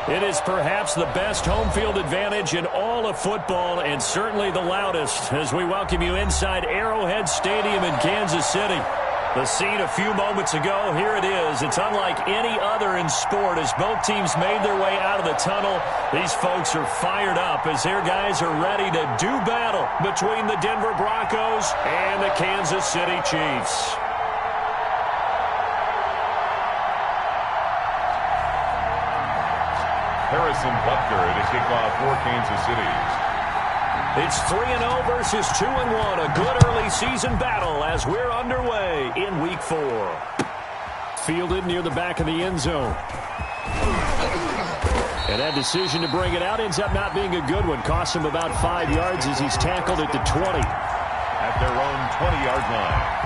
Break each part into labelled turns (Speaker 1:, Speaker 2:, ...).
Speaker 1: It is perhaps the best home field advantage in all of football and certainly the loudest as we welcome you inside Arrowhead Stadium in Kansas City. The scene a few moments ago, here it is. It's unlike any other in sport as both teams made their way out of the tunnel. These folks are fired up as their guys are ready to do battle between the Denver Broncos and the Kansas City Chiefs.
Speaker 2: Harrison Butker to kick off for Kansas City.
Speaker 1: It's 3-0 versus 2-1. A good early season battle as we're underway in Week 4. Fielded near the back of the end zone. And that decision to bring it out ends up not being a good one. Costs him about 5 yards as he's tackled at the 20.
Speaker 2: At their own 20-yard line.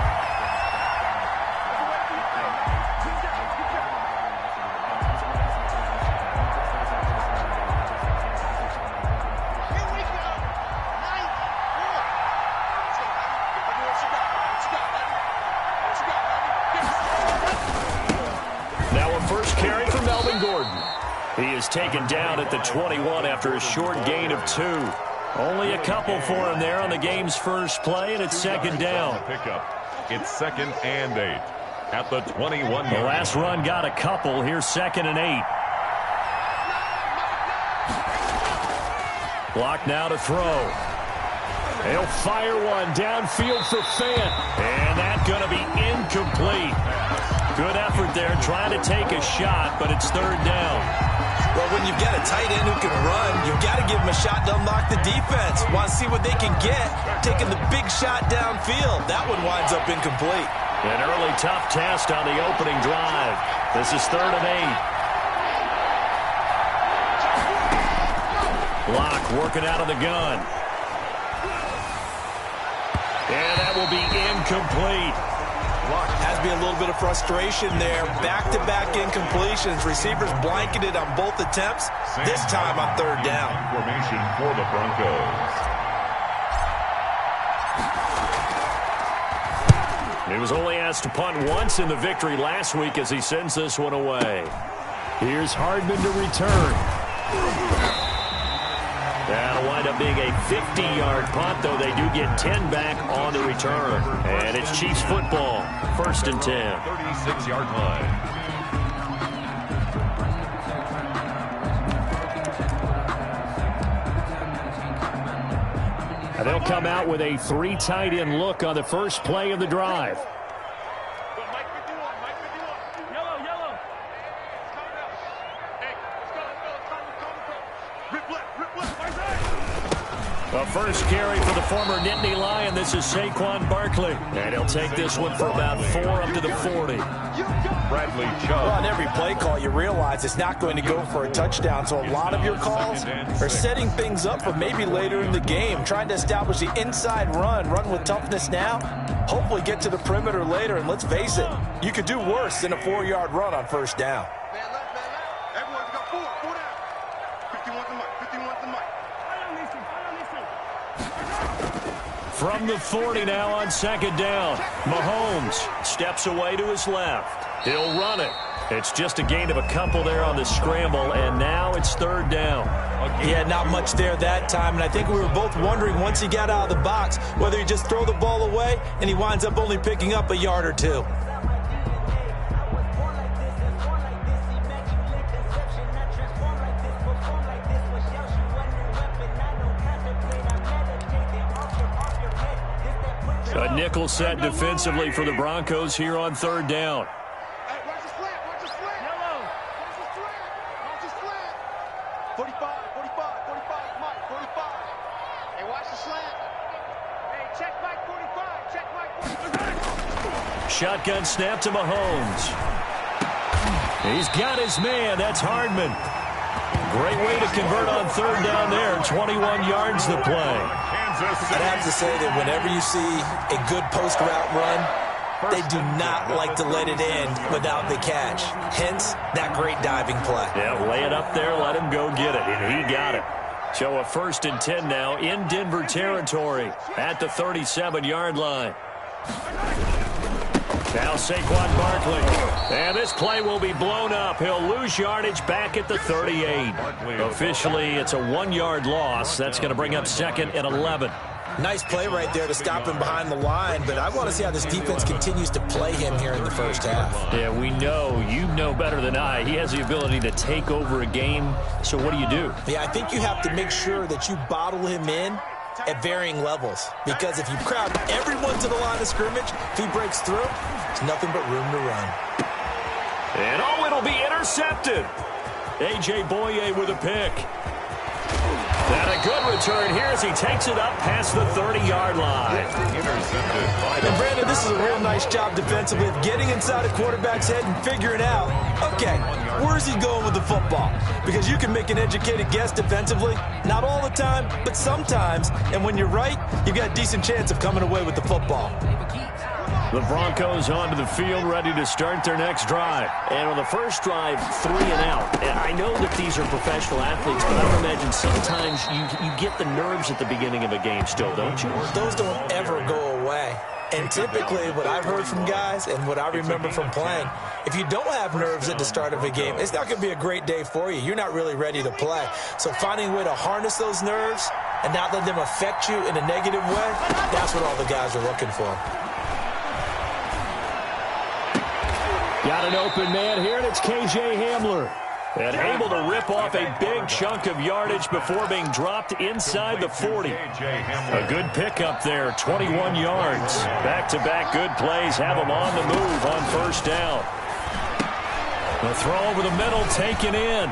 Speaker 1: He is taken down at the 21 after a short gain of 2. Only a couple for him there on the game's first play, and it's second down.
Speaker 2: It's 2nd and 8 at the 21.
Speaker 1: The last run got a couple. Here's 2nd and 8. Block now to throw. He'll fire one downfield for Fant, and that's going to be incomplete. Good effort there trying to take a shot, but it's 3rd down.
Speaker 3: Well, when you've got a tight end who can run, you've got to give him a shot to unlock the defense. Want to see what they can get, taking the big shot downfield. That one winds up incomplete.
Speaker 1: An early tough test on the opening drive. This is 3rd and 8. Block working out of the gun. And that will be incomplete.
Speaker 3: Has to be a little bit of frustration there. Back-to-back incompletions. Receivers blanketed on both attempts. This time on 3rd down.
Speaker 2: Formation for the Broncos.
Speaker 1: He was only asked to punt once in the victory last week as he sends this one away. Here's Hardman to return. That'll wind up being a 50-yard punt, though they do get 10 back on the return. And it's Chiefs football, 1st and 10.
Speaker 2: 36-yard line.
Speaker 1: And they'll come out with a 3 tight end look on the first play of the drive. The first carry for the former Nittany Lion. This is Saquon Barkley. And he'll take this one for about 4 up to the 40.
Speaker 2: Bradley Chubb.
Speaker 3: Well, on every play call, you realize it's not going to go for a touchdown. So a lot of your calls are setting things up for maybe later in the game, trying to establish the inside run with toughness now, hopefully get to the perimeter later. And let's face it, you could do worse than a 4-yard run on 1st down.
Speaker 1: From the 40 now on 2nd down. Mahomes steps away to his left. He'll run it. It's just a gain of a couple there on the scramble, and now it's 3rd down.
Speaker 3: Yeah, not much there that time, and I think we were both wondering once he got out of the box whether he just throw the ball away, and he winds up only picking up a yard or 2.
Speaker 1: A nickel set defensively for the Broncos here on 3rd down.
Speaker 4: Hey, watch the slant, watch the slant. Yellow. Watch the slant. Watch the slant. 45, Mike, 45. Hey, watch the slant. Hey, check Mike 45, check Mike 45.
Speaker 1: Shotgun snap to Mahomes. He's got his man. That's Hardman. Great way to convert on 3rd down there. 21 yards the play.
Speaker 3: I'd have to say that whenever you see a good post-route run, they do not like to let it end without the catch. Hence, that great diving play.
Speaker 1: Yeah, lay it up there, let him go get it, and he got it. So a 1st and 10 now in Denver territory at the 37-yard line. Now Saquon Barkley. And this play will be blown up. He'll lose yardage back at the 38. Officially, it's a 1-yard loss. That's going to bring up 2nd and 11.
Speaker 3: Nice play right there to stop him behind the line, but I want to see how this defense continues to play him here in the first half.
Speaker 1: Yeah, we know. You know better than I. He has the ability to take over a game, so what do you do?
Speaker 3: Yeah, I think you have to make sure that you bottle him in at varying levels, because if you crowd everyone to the line of scrimmage, if he breaks through, there's nothing but room to run.
Speaker 1: And oh, it'll be intercepted. A.J. Boye with a pick. And a good return here as he takes it up past the 30-yard line.
Speaker 3: And Brandon, this is a real nice job defensively of getting inside a quarterback's head and figuring out, okay, where's he going with the football? Because you can make an educated guess defensively, not all the time, but sometimes. And when you're right, you've got a decent chance of coming away with the football.
Speaker 1: The Broncos onto the field, ready to start their next drive. And on the first drive, 3 and out. And I know that these are professional athletes, but I would imagine sometimes you get the nerves at the beginning of a game still, don't you?
Speaker 3: Those don't ever go away. And typically, what I've heard from guys and what I remember from playing, if you don't have nerves at the start of a game, it's not going to be a great day for you. You're not really ready to play. So finding a way to harness those nerves and not let them affect you in a negative way, that's what all the guys are looking for.
Speaker 1: Got an open man here, and it's K.J. Hamler. And able to rip off a big chunk of yardage before being dropped inside the 40. A good pickup there, 21 yards. Back-to-back good plays have him on the move on first down. The throw over the middle taken in.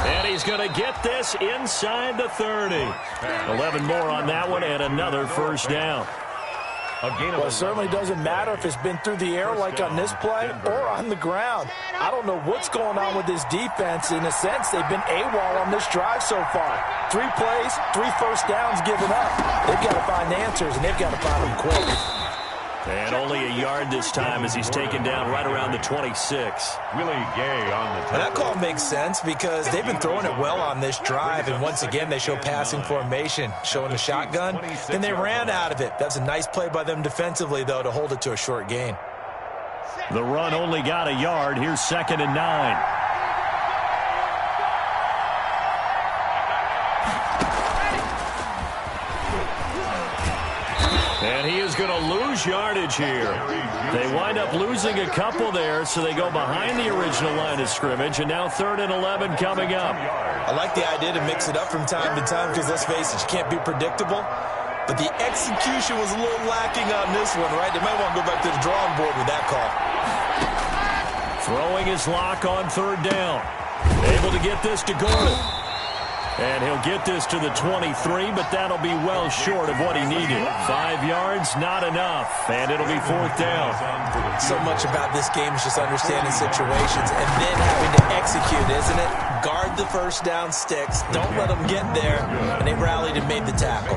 Speaker 1: And he's going to get this inside the 30. 11 more on that one and another first down.
Speaker 3: Well, it certainly doesn't matter if it's been through the air like on this play or on the ground. I don't know what's going on with this defense. In a sense, they've been AWOL on this drive so far. 3 plays, 3 first downs given up. They've got to find answers, and they've got to find them quick.
Speaker 1: And only a yard this time as he's taken down right around the 26.
Speaker 2: Willie Gay on the tackle.
Speaker 3: And that call makes sense because they've been throwing it well on this drive, and once again they show passing formation, showing the shotgun, and they ran out of it. That's a nice play by them defensively, though, to hold it to a short gain.
Speaker 1: The run only got a yard. Here's 2nd and 9. And he is going to lose yardage here. They wind up losing a couple there, so they go behind the original line of scrimmage, and now 3rd and 11 coming up.
Speaker 3: I like the idea to mix it up from time to time because, let's face it, you can't be predictable. But the execution was a little lacking on this one, right? They might want to go back to the drawing board with that call.
Speaker 1: Throwing his lock on 3rd down. Able to get this to Gordon. And he'll get this to the 23, but that'll be well short of what he needed. 5 yards, not enough, and it'll be 4th down.
Speaker 3: So much about this game is just understanding situations and then having to execute, isn't it? Guard the first down sticks. Don't let them get there, and they rallied and made the tackle.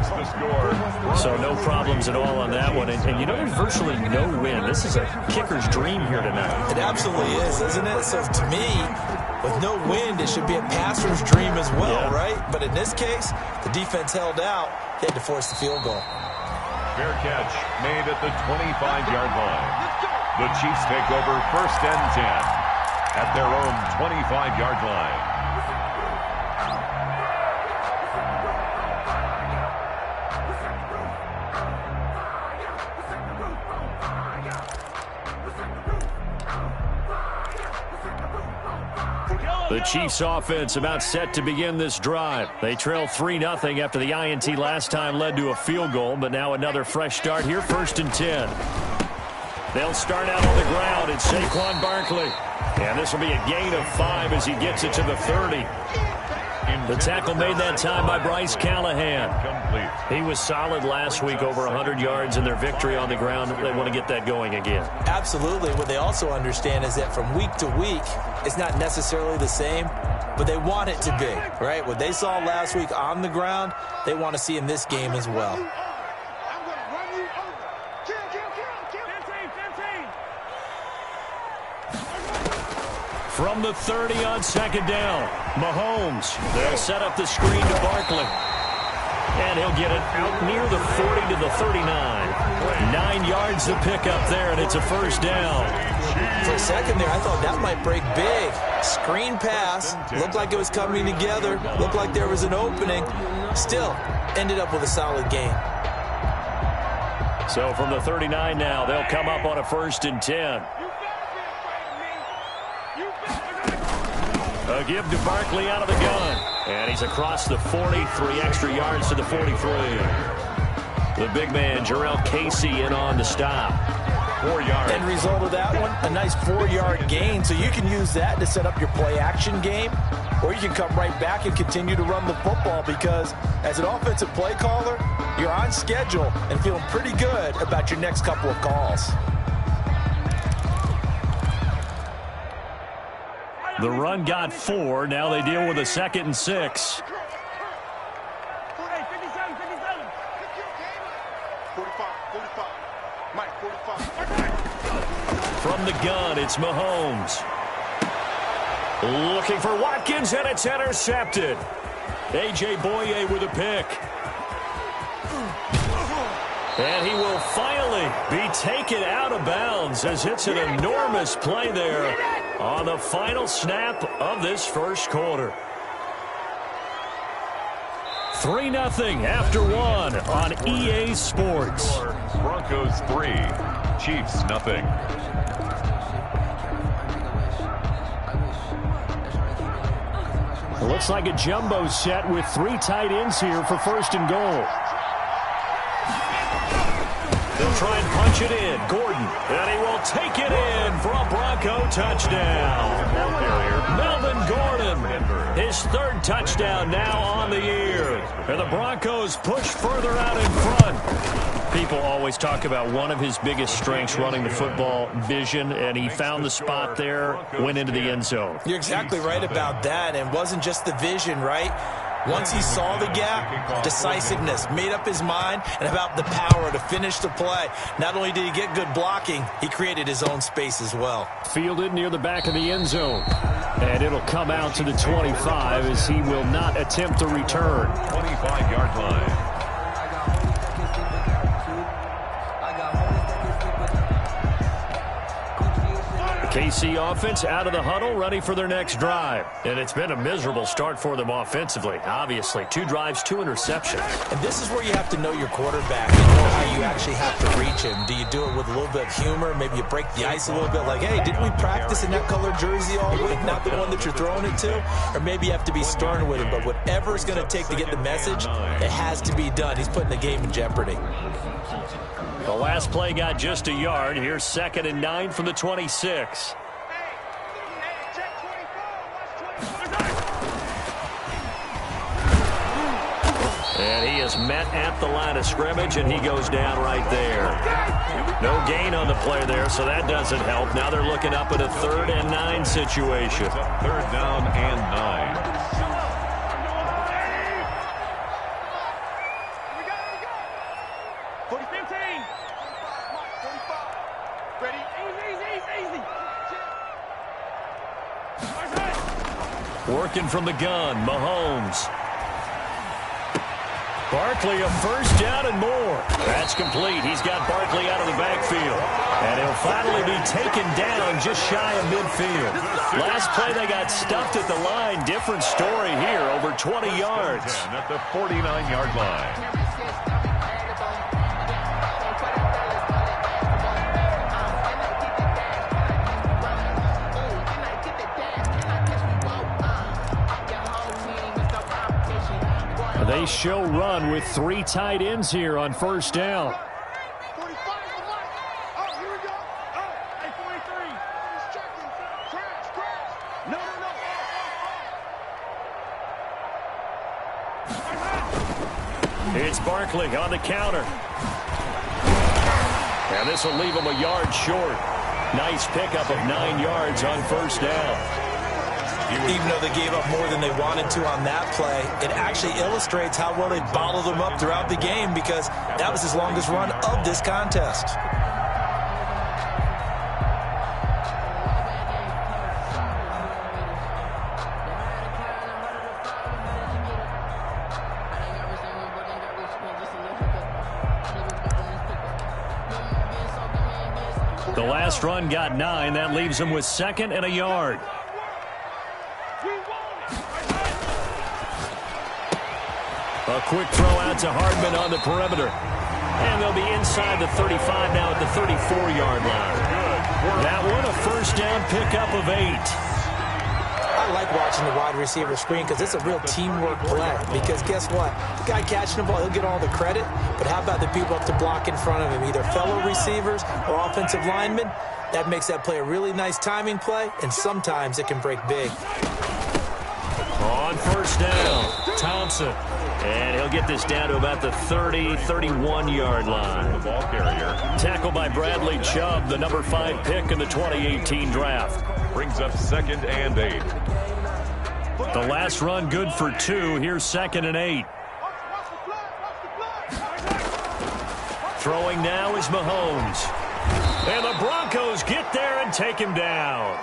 Speaker 1: So no problems at all on that one. And you know, there's virtually no win. This is a kicker's dream here tonight.
Speaker 3: It absolutely is, isn't it? So to me, with no wind, it should be a passer's dream as well, right? But in this case, the defense held out. They had to force the field goal.
Speaker 2: Fair catch made at the 25-yard line. The Chiefs take over 1st and 10 at their own 25-yard line.
Speaker 1: The Chiefs offense about set to begin this drive. They trail 3-0 after the INT last time led to a field goal, but now another fresh start here, 1st and 10. They'll start out on the ground. It's Saquon Barkley. And this will be a gain of 5 as he gets it to the 30. The tackle made that time by Bryce Callahan. He was solid last week, over 100 yards in their victory on the ground. They want to get that going again.
Speaker 3: Absolutely. What they also understand is that from week to week, it's not necessarily the same, but they want it to be, right? What they saw last week on the ground, they want to see in this game as well.
Speaker 1: From the 30 on 2nd down, Mahomes. They'll set up the screen to Barkley. And he'll get it out near the 40 to the 39. 9 yards to pick up there, and it's a first down.
Speaker 3: For a second there, I thought that might break big. Screen pass. Looked like it was coming together. Looked like there was an opening. Still, ended up with a solid game.
Speaker 1: So from the 39 now, they'll come up on a 1st and 10. A give to Barkley out of the gun. And he's across the 40, 3 extra yards to the 43. The big man, Jarrell Casey, in on the stop. 4 yards.
Speaker 3: End result of that one, a nice 4-yard gain. So you can use that to set up your play-action game, or you can come right back and continue to run the football because as an offensive play caller, you're on schedule and feeling pretty good about your next couple of calls.
Speaker 1: The run got 4. Now they deal with a 2nd and 6. From the gun, it's Mahomes. Looking for Watkins, and it's intercepted. A.J. Boye with a pick. And he will finally be taken out of bounds as it's an enormous play there on the final snap of this first quarter. 3-0 after 1 on EA Sports.
Speaker 2: Broncos 3, Chiefs nothing.
Speaker 1: Looks like a jumbo set with 3 tight ends here for 1st and goal. They'll try and punch it in. Gordon, and he will take it in for a Bronco touchdown. Melvin Gordon, his 3rd touchdown now on the year. And the Broncos push further out in front. People always talk about one of his biggest strengths running the football, vision, and he found the spot there, went into the end zone.
Speaker 3: You're exactly right about that, and wasn't just the vision, right? Once he saw the gap, decisiveness, made up his mind, and about the power to finish the play. Not only did he get good blocking, he created his own space as well.
Speaker 1: Fielded near the back of the end zone. And it'll come out to the 25 as he will not attempt to return.
Speaker 2: 25-yard line.
Speaker 1: KC offense out of the huddle, ready for their next drive. And it's been a miserable start for them offensively. Obviously, 2 drives, 2 interceptions.
Speaker 3: And this is where you have to know your quarterback and know how you actually have to reach him. Do you do it with a little bit of humor? Maybe you break the ice a little bit like, hey, didn't we practice in that color jersey all week? Not the one that you're throwing it to? Or maybe you have to be stern with him. But whatever it's going to take to get the message, it has to be done. He's putting the game in jeopardy.
Speaker 1: The last play got just a yard. Here's 2nd and 9 from the 26. And he is met at the line of scrimmage, and he goes down right there. No gain on the play there, so that doesn't help. Now they're looking up at a 3rd and 9 situation.
Speaker 2: 3rd down and 9.
Speaker 1: Working from the gun, Mahomes. Barkley, a first down and more. That's complete. He's got Barkley out of the backfield. And he'll finally be taken down just shy of midfield. Last play, they got stuffed at the line. Different story here, over 20 yards.
Speaker 2: At the 49-yard line.
Speaker 1: They show run with 3 tight ends here on 1st down.
Speaker 4: 45, oh, here we go. Oh, hey, 43. He's checking. Crash. No.
Speaker 1: It's Barkley on the counter. And this will leave him a yard short. Nice pickup of 9 yards on 1st down.
Speaker 3: Even though they gave up more than they wanted to on that play, it actually illustrates how well they bottled them up throughout the game because that was his longest run of this contest.
Speaker 1: The last run got 9. That leaves him with 2nd and a yard. A quick throw out to Hardman on the perimeter. And they'll be inside the 35 now at the 34-yard line. That one a first down pickup of 8.
Speaker 3: I like watching the wide receiver screen because it's a real teamwork play. Because guess what? The guy catching the ball, he'll get all the credit. But how about the people up to block in front of him, either fellow receivers or offensive linemen? That makes that play a really nice timing play, and sometimes it can break big.
Speaker 1: On first down, Thompson. And he'll get this down to about the 30, 31-yard line.
Speaker 2: The ball carrier.
Speaker 1: Tackled by Bradley Chubb, the number 5 pick in the 2018 draft.
Speaker 2: Brings up 2nd and 8.
Speaker 1: The last run good for 2. Here's 2nd and 8. Throwing now is Mahomes. And the Broncos get there and take him down.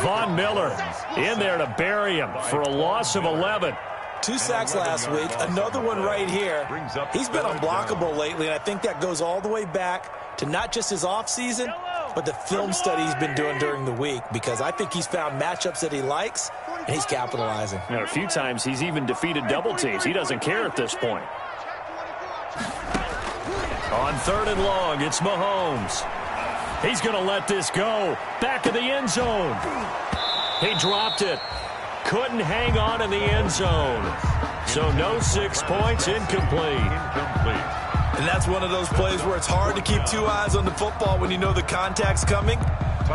Speaker 1: Von Miller in there to bury him for a loss of 11.
Speaker 3: 2 sacks last week, another one right here. He's been unblockable lately, and I think that goes all the way back to not just his offseason, but the film study he's been doing during the week, because I think he's found matchups that he likes, and he's capitalizing.
Speaker 1: A few times he's even defeated double teams. He doesn't care at this point. On 3rd and long, it's Mahomes. He's going to let this go. Back of the end zone. He dropped it. Couldn't hang on in the end zone. So no 6 points, incomplete.
Speaker 3: And that's one of those plays where it's hard to keep 2 eyes on the football when you know the contact's coming,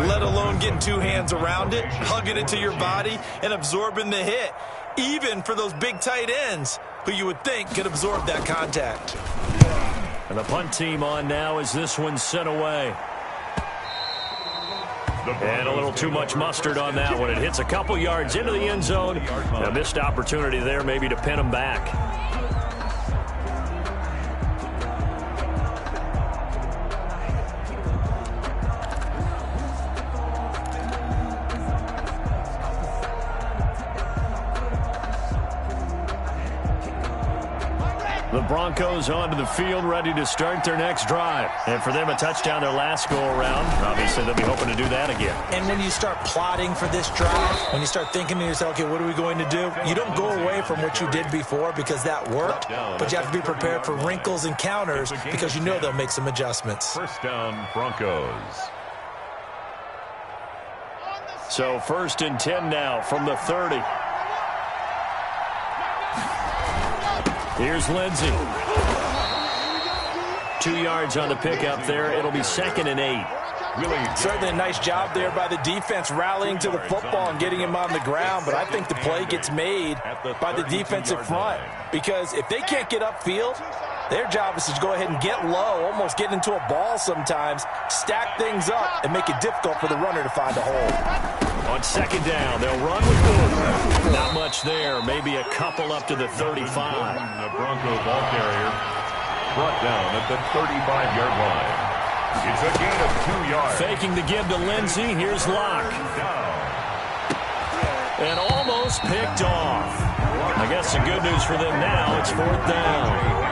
Speaker 3: let alone getting 2 hands around it, hugging it to your body, and absorbing the hit, even for those big tight ends who you would think could absorb that contact.
Speaker 1: And the punt team on now as this one's sent away. And a little too much mustard on that one. It hits a couple yards into the end zone. A missed opportunity there maybe to pin him back. The Broncos onto the field, ready to start their next drive. And for them, a touchdown their last go-around. Obviously, they'll be hoping to do that again.
Speaker 3: And when you start plotting for this drive, when you start thinking to yourself, okay, what are we going to do? You don't go away from what you did before because that worked, but you have to be prepared for wrinkles and counters because you know they'll make some adjustments.
Speaker 2: First down, Broncos.
Speaker 1: So 1st and 10 now from the 30. Here's Lindsey. 2 yards on the pickup there. It'll be 2nd and 8.
Speaker 3: Certainly a nice job there by the defense rallying to the football and getting him on the ground, but I think the play gets made by the defensive front because if they can't get upfield, their job is to go ahead and get low, almost get into a ball sometimes, stack things up, and make it difficult for the runner to find a hole.
Speaker 1: On 2nd down, they'll run with Boone. Not much there. Maybe a couple up to the 35.
Speaker 2: The Bronco ball carrier brought down at the 35-yard line. It's a gain of 2 yards.
Speaker 1: Faking the give to Lindsey. Here's Locke. And almost picked off. I guess the good news for them now, it's 4th down.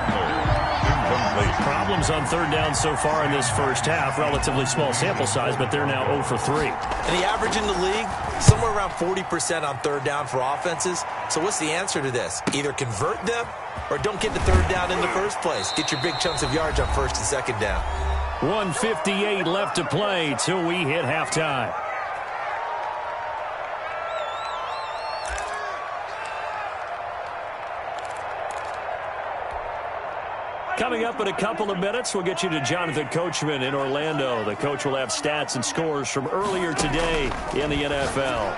Speaker 1: Problems on 3rd down so far in this first half. Relatively small sample size, but they're now 0 for 3.
Speaker 3: And the average in the league, somewhere around 40% on 3rd down for offenses. So what's the answer to this? Either convert them or don't get the 3rd down in the first place. Get your big chunks of yards on 1st and 2nd down.
Speaker 1: 1:58 left to play till we hit halftime. Coming up in a couple of minutes, we'll get you to Jonathan Coachman in Orlando. The coach will have stats and scores from earlier today in the NFL.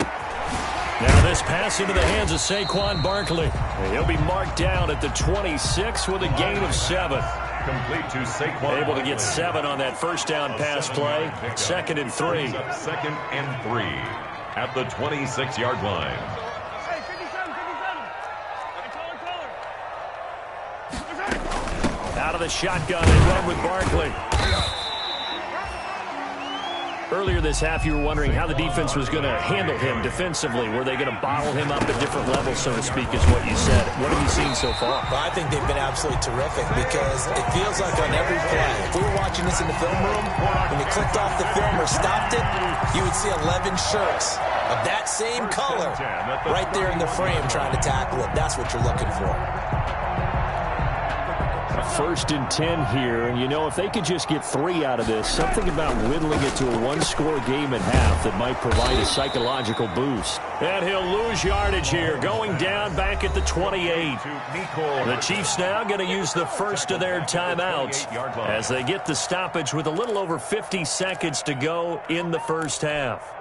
Speaker 1: Now this pass into the hands of Saquon Barkley. He'll be marked down at the 26 with a gain of 7.
Speaker 2: Complete to Saquon.
Speaker 1: Able to get 7 on that first down pass play. 2nd and 3.
Speaker 2: 2nd and 3 at the 26-yard line. Out of the shotgun, they run with Barkley.
Speaker 1: earlier this half, you were wondering how the defense was going to handle him defensively. Were they going to bottle him up at different levels, so to speak, is what you said. What have you seen so far?
Speaker 3: Well, I think they've been absolutely terrific because it feels like on every play, if we were watching this in the film room, when you clicked off the film or stopped it, you would see 11 shirts of that same color right there in the frame trying to tackle him. That's what you're looking for.
Speaker 1: First and 10 here, and you know, if they could just get 3 out of this, something about whittling it to a one-score game at half that might provide a psychological boost. And he'll lose yardage here, going down back at the 28. The Chiefs now going to use the first of their timeouts as they get the stoppage with a little over 50 seconds to go in the first half.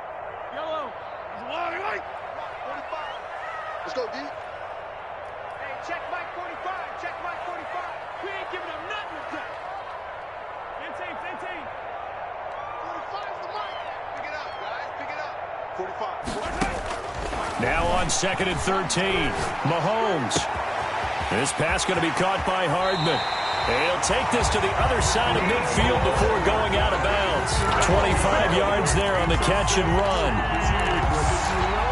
Speaker 4: Let's go, D. Hey, check Mike 45. Check Mike 45. We ain't giving him nothing to do. 15. 45's the mic. Pick it up, guys. Pick it up. 45.
Speaker 1: Now on 2nd and 13. Mahomes. This pass going to be caught by Hardman. He'll take this to the other side of midfield before going out of bounds. 25 yards there on the catch and run.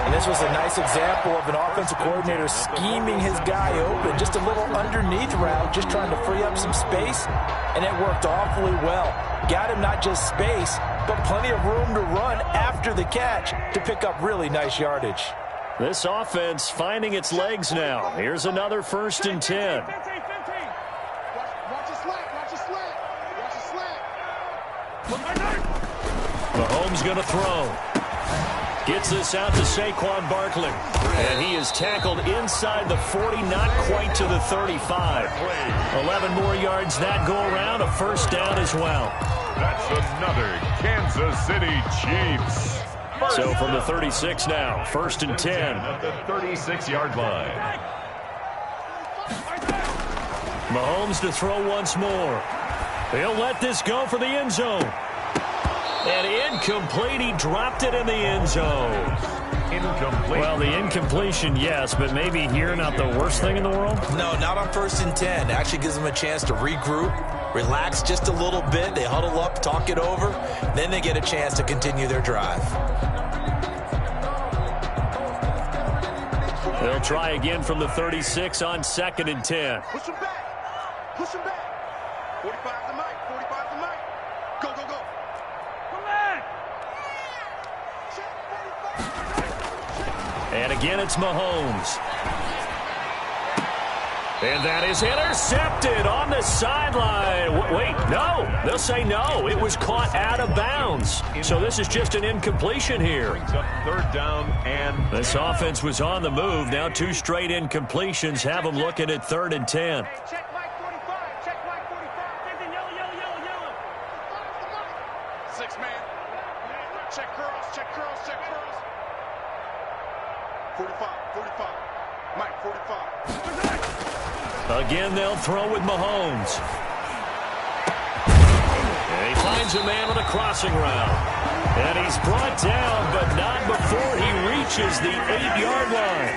Speaker 3: And this was a nice example of an offensive coordinator scheming his guy open. Just a little underneath route, just trying to free up some space, and it worked awfully well. Got him not just space, but plenty of room to run after the catch to pick up really nice yardage.
Speaker 1: This offense finding its legs now. Here's another 1st and 10.
Speaker 4: Watch the slant. Watch the slant. Watch the slant.
Speaker 1: Mahomes going to throw. Gets this out to Saquon Barkley. And he is tackled inside the 40, not quite to the 35. 11 more yards that go around, a first down as well.
Speaker 2: That's another Kansas City Chiefs.
Speaker 1: So from the 36 now, 1st and 10.
Speaker 2: At the 36-yard line.
Speaker 1: Mahomes to throw once more. He'll let this go for the end zone. And incomplete. He dropped it in the end zone.
Speaker 2: Incomplete.
Speaker 1: Well, the incompletion, yes, but maybe here not the worst thing in the world?
Speaker 3: No, not on 1st and 10. It actually gives them a chance to regroup, relax just a little bit. They huddle up, talk it over. Then they get a chance to continue their drive.
Speaker 1: They'll try again from the 36 on 2nd and 10.
Speaker 4: Push him back. Push him back. 45's the mic. 45's the mic. Go, go, go. Come back.
Speaker 1: And again, it's Mahomes. And that is intercepted on the sideline. Wait, no. They'll say no. It was caught out of bounds. So this is just an incompletion here.
Speaker 2: Brings up 3rd down and
Speaker 1: This offense was on the move. Now 2 straight incompletions have them looking at 3rd and 10.
Speaker 4: Hey, check Mike 45. Check Mike 45. 50, yellow. 6 man. Check curls. 45. Mike 45.
Speaker 1: Again, they'll throw with Mahomes. And he finds a man on a crossing route. And he's brought down, but not before he reaches the 8-yard line.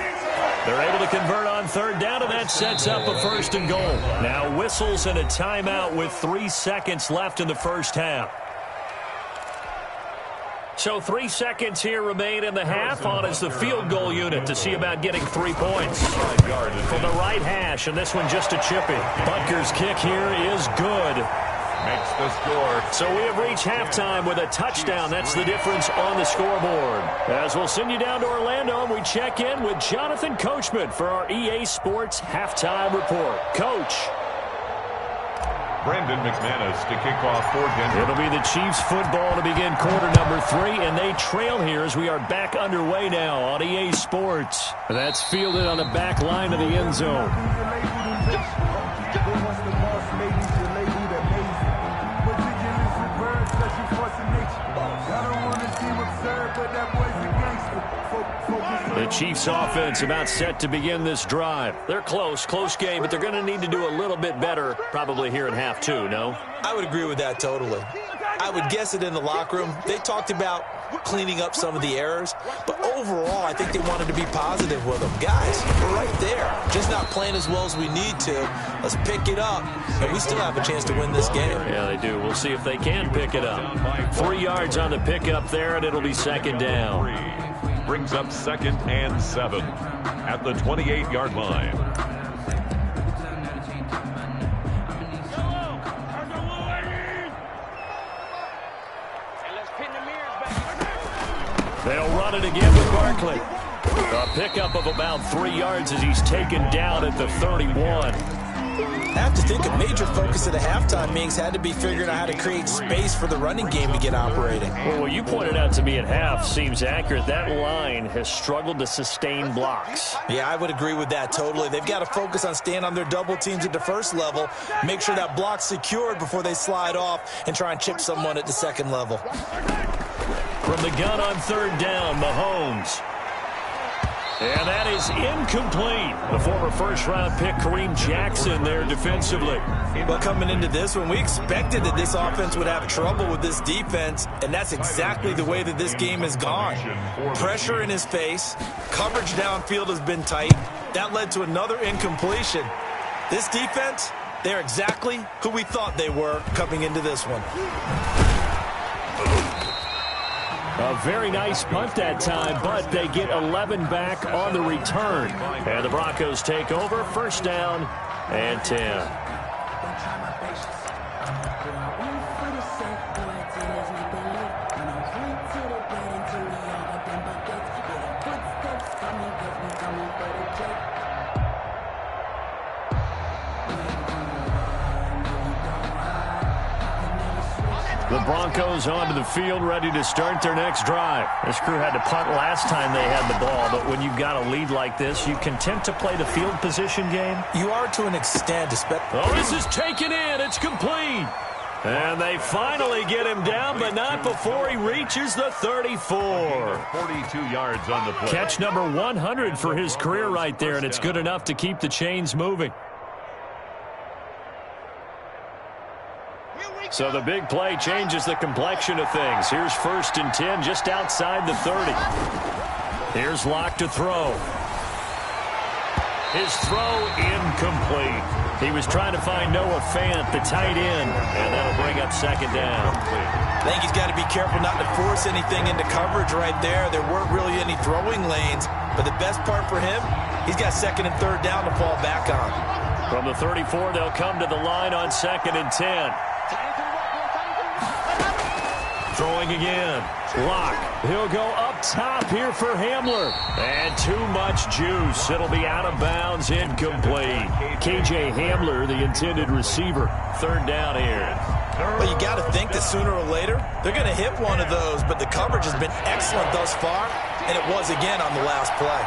Speaker 1: They're able to convert on 3rd down, and that sets up a 1st and goal. Now whistles and a timeout with 3 seconds left in the first half. So 3 seconds here remain in the half. On is the field goal unit to see about getting 3 points. From the right hash, and this one just a chippy. Butker's kick here is good.
Speaker 2: makes the score.
Speaker 1: So we have reached halftime with a touchdown. That's the difference on the scoreboard. As we'll send you down to Orlando, and we check in with Jonathan Coachman for our EA Sports Halftime Report. Coach.
Speaker 2: Brandon McManus to kick off for Denver.
Speaker 1: It'll be the Chiefs football to begin quarter number 3, and they trail here as we are back underway now on EA Sports. That's fielded on the back line of the end zone. The Chiefs offense about set to begin this drive. They're close game, but they're going to need to do a little bit better probably here in half 2, no?
Speaker 3: I would agree with that totally. I would guess it in the locker room. They talked about cleaning up some of the errors. But overall, I think they wanted to be positive with them. Guys, we're right there. Just not playing as well as we need to. Let's pick it up, and we still have a chance to win this game.
Speaker 1: Yeah, they do. We'll see if they can pick it up. 3 yards on the pickup there, and it'll be second down.
Speaker 2: Brings up 2nd and 7 at the 28-yard line.
Speaker 1: They'll run it again with Barkley. A pickup of about 3 yards as he's taken down at the 31.
Speaker 3: I have to think a major focus at the halftime meetings had to be figuring out how to create space for the running game to get operating.
Speaker 1: Well, what you pointed out to me at half seems accurate. That line has struggled to sustain blocks.
Speaker 3: Yeah, I would agree with that totally. They've got to focus on staying on their double teams at the first level, make sure that block's secured before they slide off and try and chip someone at the second level.
Speaker 1: From the gun on 3rd down, Mahomes. And that is incomplete. The former first-round pick, Kareem Jackson, there defensively.
Speaker 3: Well, coming into this one, we expected that this offense would have trouble with this defense, and that's exactly the way that this game has gone. Pressure in his face. Coverage downfield has been tight. That led to another incompletion. This defense, they're exactly who we thought they were coming into this one.
Speaker 1: A very nice punt that time, but they get 11 back on the return. And the Broncos take over, 1st down and 10. The Broncos onto the field, ready to start their next drive. This crew had to punt last time they had the ball, but when you've got a lead like this, you content to play the field position game?
Speaker 3: You are to an extent.
Speaker 1: Oh, this is taken in. It's complete. And they finally get him down, but not before he reaches the 34.
Speaker 2: 42 yards on the play.
Speaker 1: Catch number 100 for his career right there, and it's good enough to keep the chains moving. So the big play changes the complexion of things. Here's 1st and 10 just outside the 30. Here's Locke to throw. His throw incomplete. He was trying to find Noah Fant, the tight end, and that'll bring up 2nd down.
Speaker 3: I think he's got to be careful not to force anything into coverage right there. There weren't really any throwing lanes, but the best part for him, he's got 2nd and 3rd down to fall back on.
Speaker 1: From the 34, they'll come to the line on 2nd and 10. Throwing again. Locke. He'll go up top here for Hamler. And too much juice. It'll be out of bounds. Incomplete. KJ Hamler, the intended receiver. 3rd down here.
Speaker 3: Well, you got to think that sooner or later, they're going to hit one of those. But the coverage has been excellent thus far. And it was again on the last play.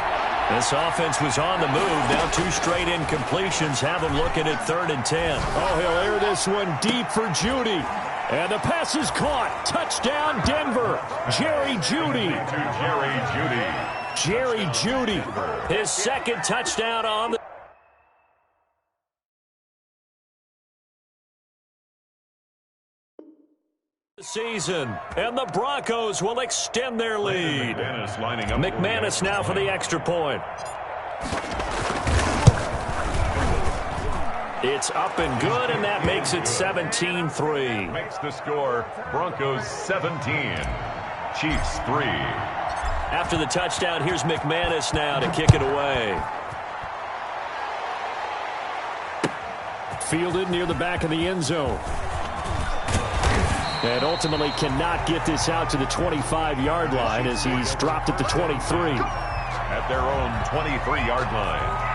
Speaker 1: This offense was on the move. Now 2 straight incompletions have them looking at 3rd and 10. Oh, he'll air this one deep for Judy. And the pass is caught. Touchdown, Denver. Jerry Jeudy. Jerry Jeudy. His 2nd touchdown on the season. And the Broncos will extend their lead. McManus now for the extra point. It's up and good, and that makes it 17-3.
Speaker 2: Makes the score Broncos 17, Chiefs 3.
Speaker 1: After the touchdown, here's McManus now to kick it away. Fielded near the back of the end zone. And ultimately cannot get this out to the 25-yard line as he's dropped at the 23.
Speaker 2: At their own 23-yard line.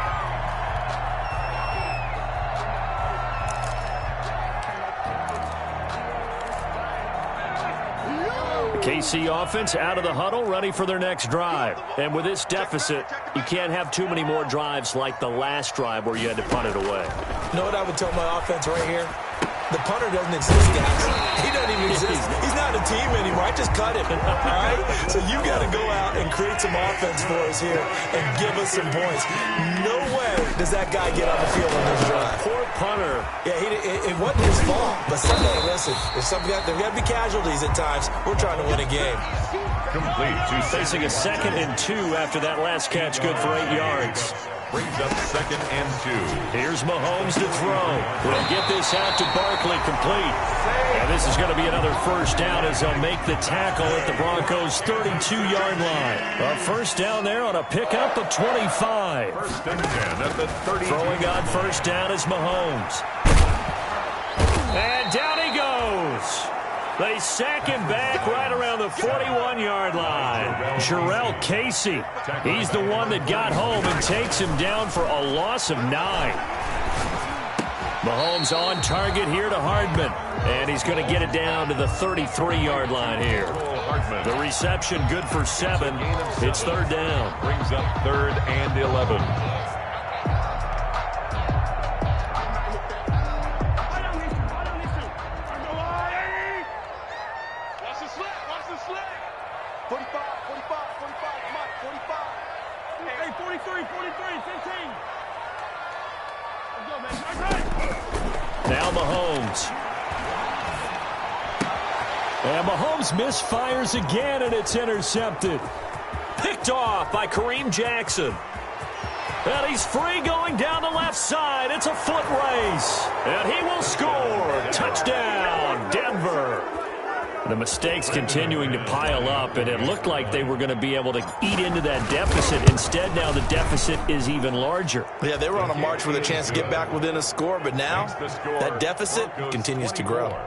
Speaker 1: KC offense out of the huddle, ready for their next drive. And with this deficit, you can't have too many more drives like the last drive where you had to punt it away.
Speaker 3: You know what I would tell my offense right here? The punter doesn't exist, guys. He doesn't even exist. He's not a team anymore. I just cut him. All right? So you got to go out and create some offense for us here and give us some points. No way does that guy get on the field on this drive.
Speaker 1: Poor punter.
Speaker 3: Yeah, it wasn't his fault. But Sunday, listen, there's got to be casualties at times. We're trying to win a game.
Speaker 2: complete to
Speaker 1: Facing a 2nd and 2 after that last catch, good for 8 yards.
Speaker 2: Brings up 2nd and 2.
Speaker 1: Here's Mahomes to throw. He'll get this out to Barkley, complete. And this is going to be another first down as they'll make the tackle at the Broncos' 32-yard line. A first down there on a pickup of 25.
Speaker 2: 1st and 10 at the 30.
Speaker 1: Throwing on first down is Mahomes. And down he goes. They sack him back right around the 41-yard line. Jarrell Casey, he's the one that got home and takes him down for a loss of 9. Mahomes on target here to Hardman. And he's going to get it down to the 33-yard line here. The reception good for 7. It's 3rd down.
Speaker 2: Brings up 3rd and 11.
Speaker 1: Now Mahomes. And Mahomes misfires again, and it's intercepted. Picked off by Kareem Jackson. And he's free going down the left side. It's a foot race. And he will score. Touchdown, Denver. The mistakes continuing to pile up, and it looked like they were going to be able to eat into that deficit. Instead, now the deficit is even larger.
Speaker 3: Yeah, they were on a march with a chance to get back within a score, but now that deficit continues to grow.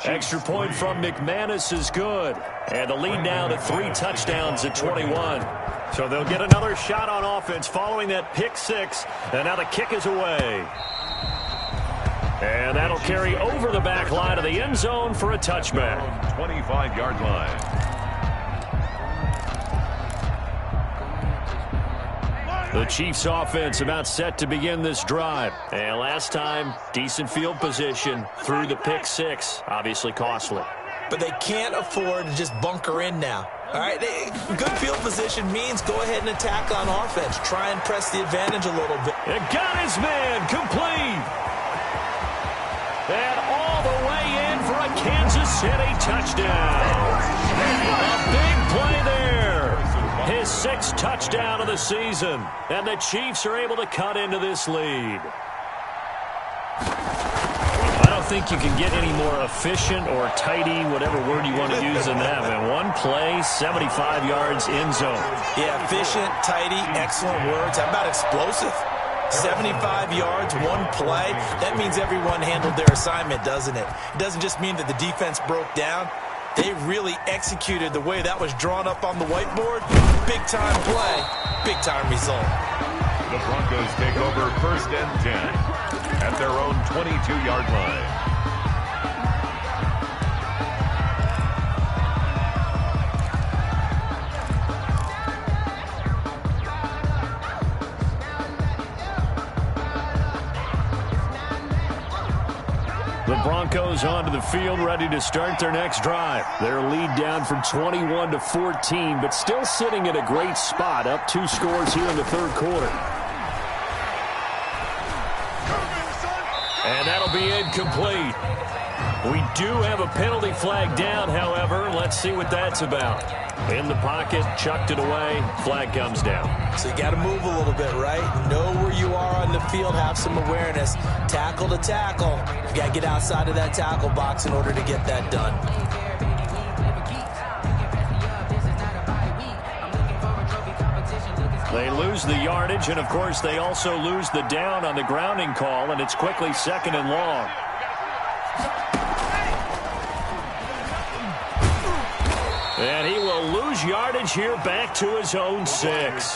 Speaker 1: Extra point from McManus is good. And the lead now to 3 touchdowns at 21. So they'll get another shot on offense following that pick 6. And now the kick is away. And that'll carry over the back line of the end zone for a touchback.
Speaker 2: 25-yard line.
Speaker 1: The Chiefs offense about set to begin this drive. And last time, decent field position through the pick 6. Obviously costly.
Speaker 3: But they can't afford to just bunker in now. All right, good field position means go ahead and attack on offense. Try and press the advantage a little bit.
Speaker 1: It got his man complete. And all the way in for a Kansas City touchdown. A big play there. His 6th touchdown of the season. And the Chiefs are able to cut into this lead. I don't think you can get any more efficient or tidy, whatever word you want to use in that. Man, one play, 75 yards in zone.
Speaker 3: Yeah, efficient, tidy, excellent words. How about explosive? 75 yards, one play. That means everyone handled their assignment, doesn't it? It doesn't just mean that the defense broke down. They really executed the way that was drawn up on the whiteboard. Big-time play, big-time result.
Speaker 2: The Broncos take over 1st and 10 at their own 22-yard line.
Speaker 1: The Broncos onto the field, ready to start their next drive. Their lead down from 21-14, but still sitting in a great spot, up 2 scores here in the 3rd quarter. And that'll be incomplete. We do have a penalty flag down, however. Let's see what that's about. In the pocket, chucked it away, flag comes down.
Speaker 3: So you got to move a little bit, right? Know where you are on the field, have some awareness. Tackle to tackle. You got to get outside of that tackle box in order to get that done.
Speaker 1: They lose the yardage, and of course they also lose the down on the grounding call, and it's quickly 2nd and long. And he will lose yardage here back to his own 6.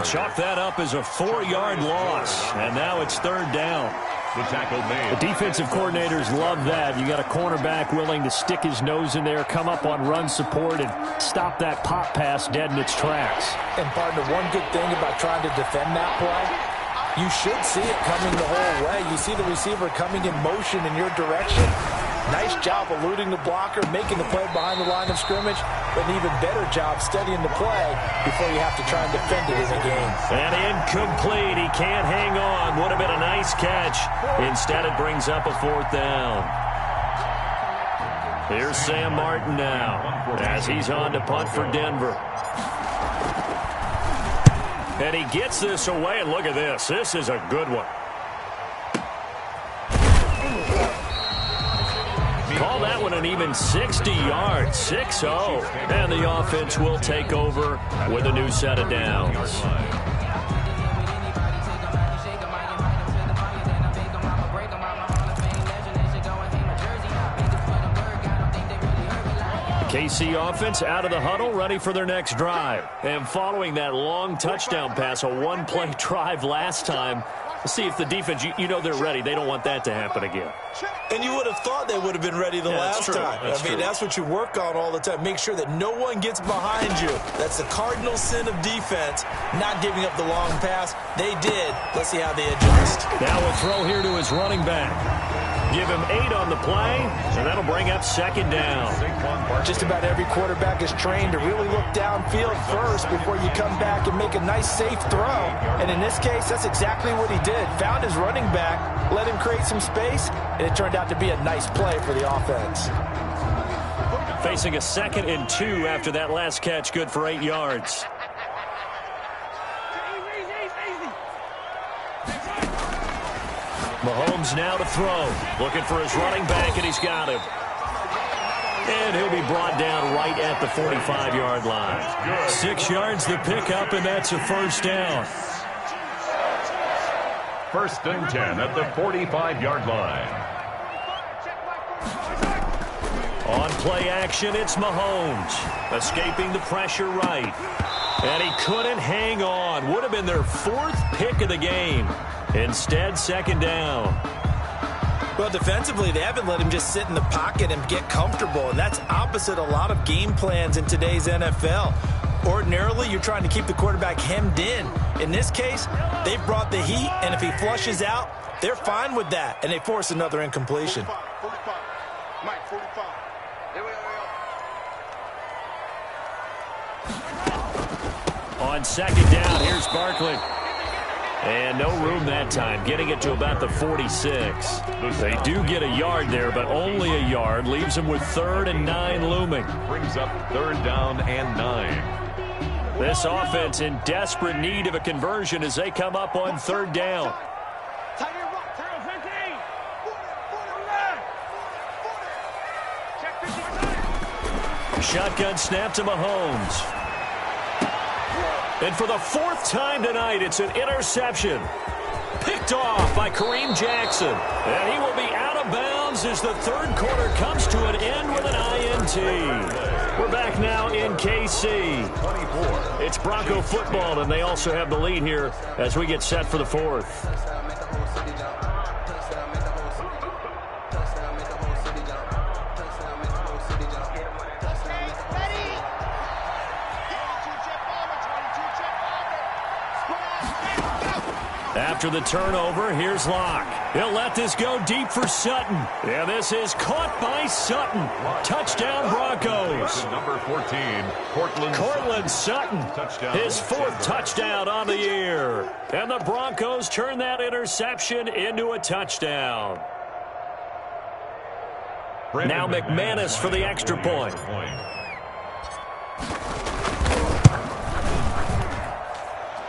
Speaker 1: Chalk that up as a 4-yard loss, and now it's 3rd down.
Speaker 2: The tackle made.
Speaker 1: The defensive coordinators love that. You got a cornerback willing to stick his nose in there, come up on run support, and stop that pop pass dead in its tracks.
Speaker 3: And partner, one good thing about trying to defend that play, you should see it coming the whole way. You see the receiver coming in motion in your direction. Nice job eluding the blocker, making the play behind the line of scrimmage, but an even better job studying the play before you have to try and defend it in a game.
Speaker 1: And incomplete. He can't hang on. Would have been a nice catch. Instead, it brings up a 4th down. Here's Sam Martin now as he's on to punt for Denver. And he gets this away, and look at this. This is a good one. Call that one an even 60 yards, 6-0. And the offense will take over with a new set of downs. KC offense out of the huddle, ready for their next drive. And following that long touchdown pass, a one-play drive last time, let's see if the defense, you know they're ready. They don't want that to happen again.
Speaker 3: And you would have thought they would have been ready the last time. That's what you work on all the time. Make sure that no one gets behind you. That's the cardinal sin of defense, not giving up the long pass. They did. Let's see how they adjust.
Speaker 1: Now a throw here to his running back. Give him 8 on the play, and that'll bring up second down.
Speaker 3: Just about every quarterback is trained to really look downfield first before you come back and make a nice, safe throw. And in this case, that's exactly what he did. Found his running back, let him create some space, and it turned out to be a nice play for the offense.
Speaker 1: Facing a 2nd and 2 after that last catch, good for 8 yards. Mahomes now to throw. Looking for his running back, and he's got him. And he'll be brought down right at the 45-yard line. 6 yards the pickup, and that's a first down.
Speaker 2: 1st and 10 at the 45-yard line.
Speaker 1: On play action, it's Mahomes. Escaping the pressure right. And he couldn't hang on. Would have been their 4th pick of the game. Instead, 2nd down.
Speaker 3: Well, defensively, they haven't let him just sit in the pocket and get comfortable, and that's opposite a lot of game plans in today's NFL. Ordinarily, you're trying to keep the quarterback hemmed in. In this case, they brought the heat, and if he flushes out, they're fine with that, and they force another incompletion.
Speaker 4: 45. Mike, 45. There we go.
Speaker 1: On 2nd down, here's Barkley. And no room that time, getting it to about the 46. They do get a yard there, but only a yard. Leaves them with 3rd and 9 looming.
Speaker 2: Brings up 3rd down and 9.
Speaker 1: This offense in desperate need of a conversion as they come up on 3rd down. Shotgun snap to Mahomes. And for the 4th time tonight, it's an interception. Picked off by Kareem Jackson. And he will be out of bounds as the 3rd quarter comes to an end with an INT. We're back now in KC. It's Bronco football, and they also have the lead here as we get set for the 4th. After the turnover, here's Locke. He'll let this go deep for Sutton. Yeah, this is caught by Sutton. Touchdown, Broncos.
Speaker 2: Number 14,
Speaker 1: Cortland Sutton. His 4th touchdown on the year. And the Broncos turn that interception into a touchdown. Now McManus for the extra point.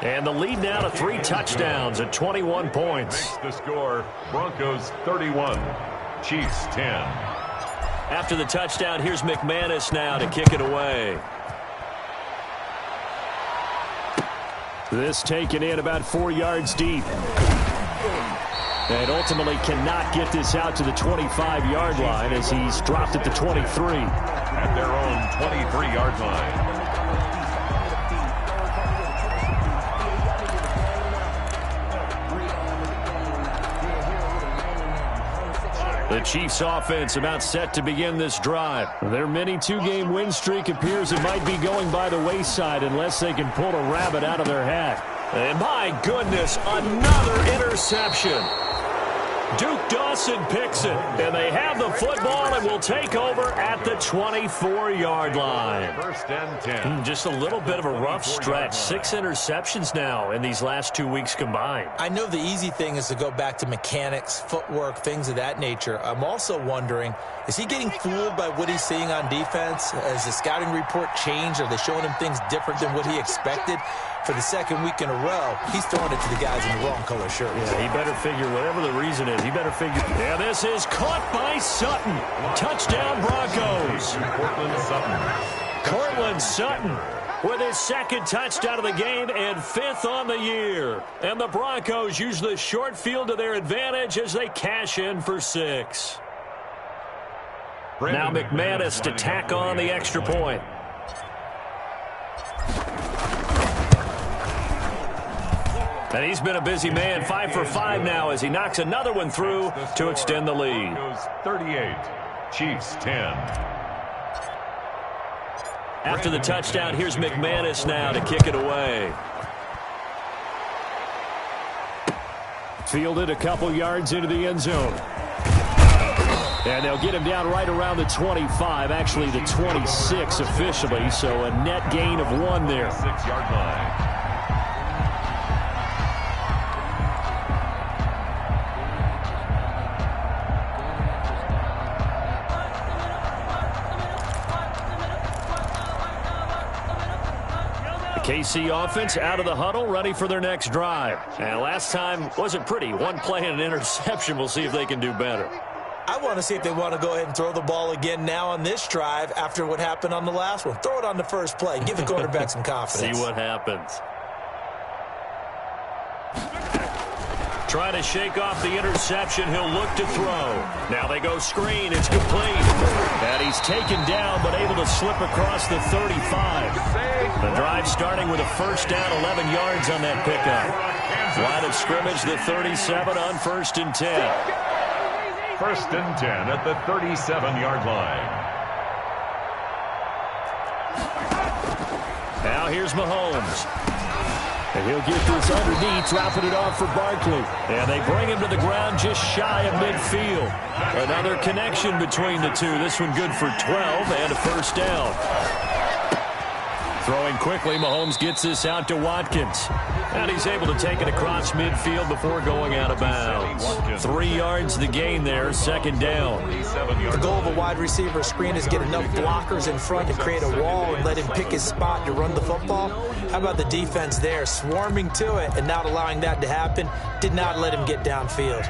Speaker 1: And the lead now to 3 touchdowns at 21 points.
Speaker 2: The score, Broncos 31, Chiefs 10.
Speaker 1: After the touchdown, here's McManus now to kick it away. This taken in about 4 yards deep. And ultimately cannot get this out to the 25-yard line as he's dropped at the 23.
Speaker 2: At their own 23-yard line.
Speaker 1: The Chiefs offense about set to begin this drive. Their mini 2-game win streak appears it might be going by the wayside unless they can pull a rabbit out of their hat. And my goodness, another interception. Duke Dawson picks it, and they have the football and will take over at the 24-yard line.
Speaker 2: First and 10.
Speaker 1: Just a little bit of a rough stretch. 6 interceptions now in these last 2 weeks combined.
Speaker 3: I know the easy thing is to go back to mechanics, footwork, things of that nature. I'm also wondering, is he getting fooled by what he's seeing on defense? Has the scouting report changed? Are they showing him things different than what he expected? For the second week in a row, he's throwing it to the guys in the wrong color shirt.
Speaker 1: Yeah, he better figure, whatever the reason is, he better figure. Yeah, this is caught by Sutton. Touchdown, Broncos. Cortland Sutton with his second touchdown of the game and 5th on the year. And the Broncos use the short field to their advantage as they cash in for 6. Now McManus to tack on the extra point. And he's been a busy man, 5 for 5 now as he knocks another one through to extend the lead.
Speaker 2: 38, Chiefs 10.
Speaker 1: After the touchdown, here's McManus now to kick it away. Fielded a couple yards into the end zone. And they'll get him down right around the 25, actually the 26 officially, so a net gain of 1 there.
Speaker 2: 6-yard line.
Speaker 1: KC offense out of the huddle, ready for their next drive. And last time wasn't pretty. 1 play and an interception. We'll see if they can do better.
Speaker 3: I want to see if they want to go ahead and throw the ball again now on this drive after what happened on the last one. Throw it on the first play. Give the quarterback some confidence.
Speaker 1: See what happens. Trying to shake off the interception. He'll look to throw. Now they go screen. It's complete. And he's taken down but able to slip across the 35. The drive starting with a first down, 11 yards on that pickup. Line of scrimmage, the 37 on 1st and 10.
Speaker 2: 1st and 10 at the 37-yard line.
Speaker 1: Now here's Mahomes. And he'll get this underneath, dropping it off for Barkley. And they bring him to the ground just shy of midfield. Another connection between the two. This one good for 12 and a first down. Throwing quickly, Mahomes gets this out to Watkins. And he's able to take it across midfield before going out of bounds. 3 yards the gain there, 2nd down.
Speaker 3: The goal of a wide receiver screen is get enough blockers in front to create a wall and let him pick his spot to run the football. How about the defense there, swarming to it and not allowing that to happen? Did not let him get downfield.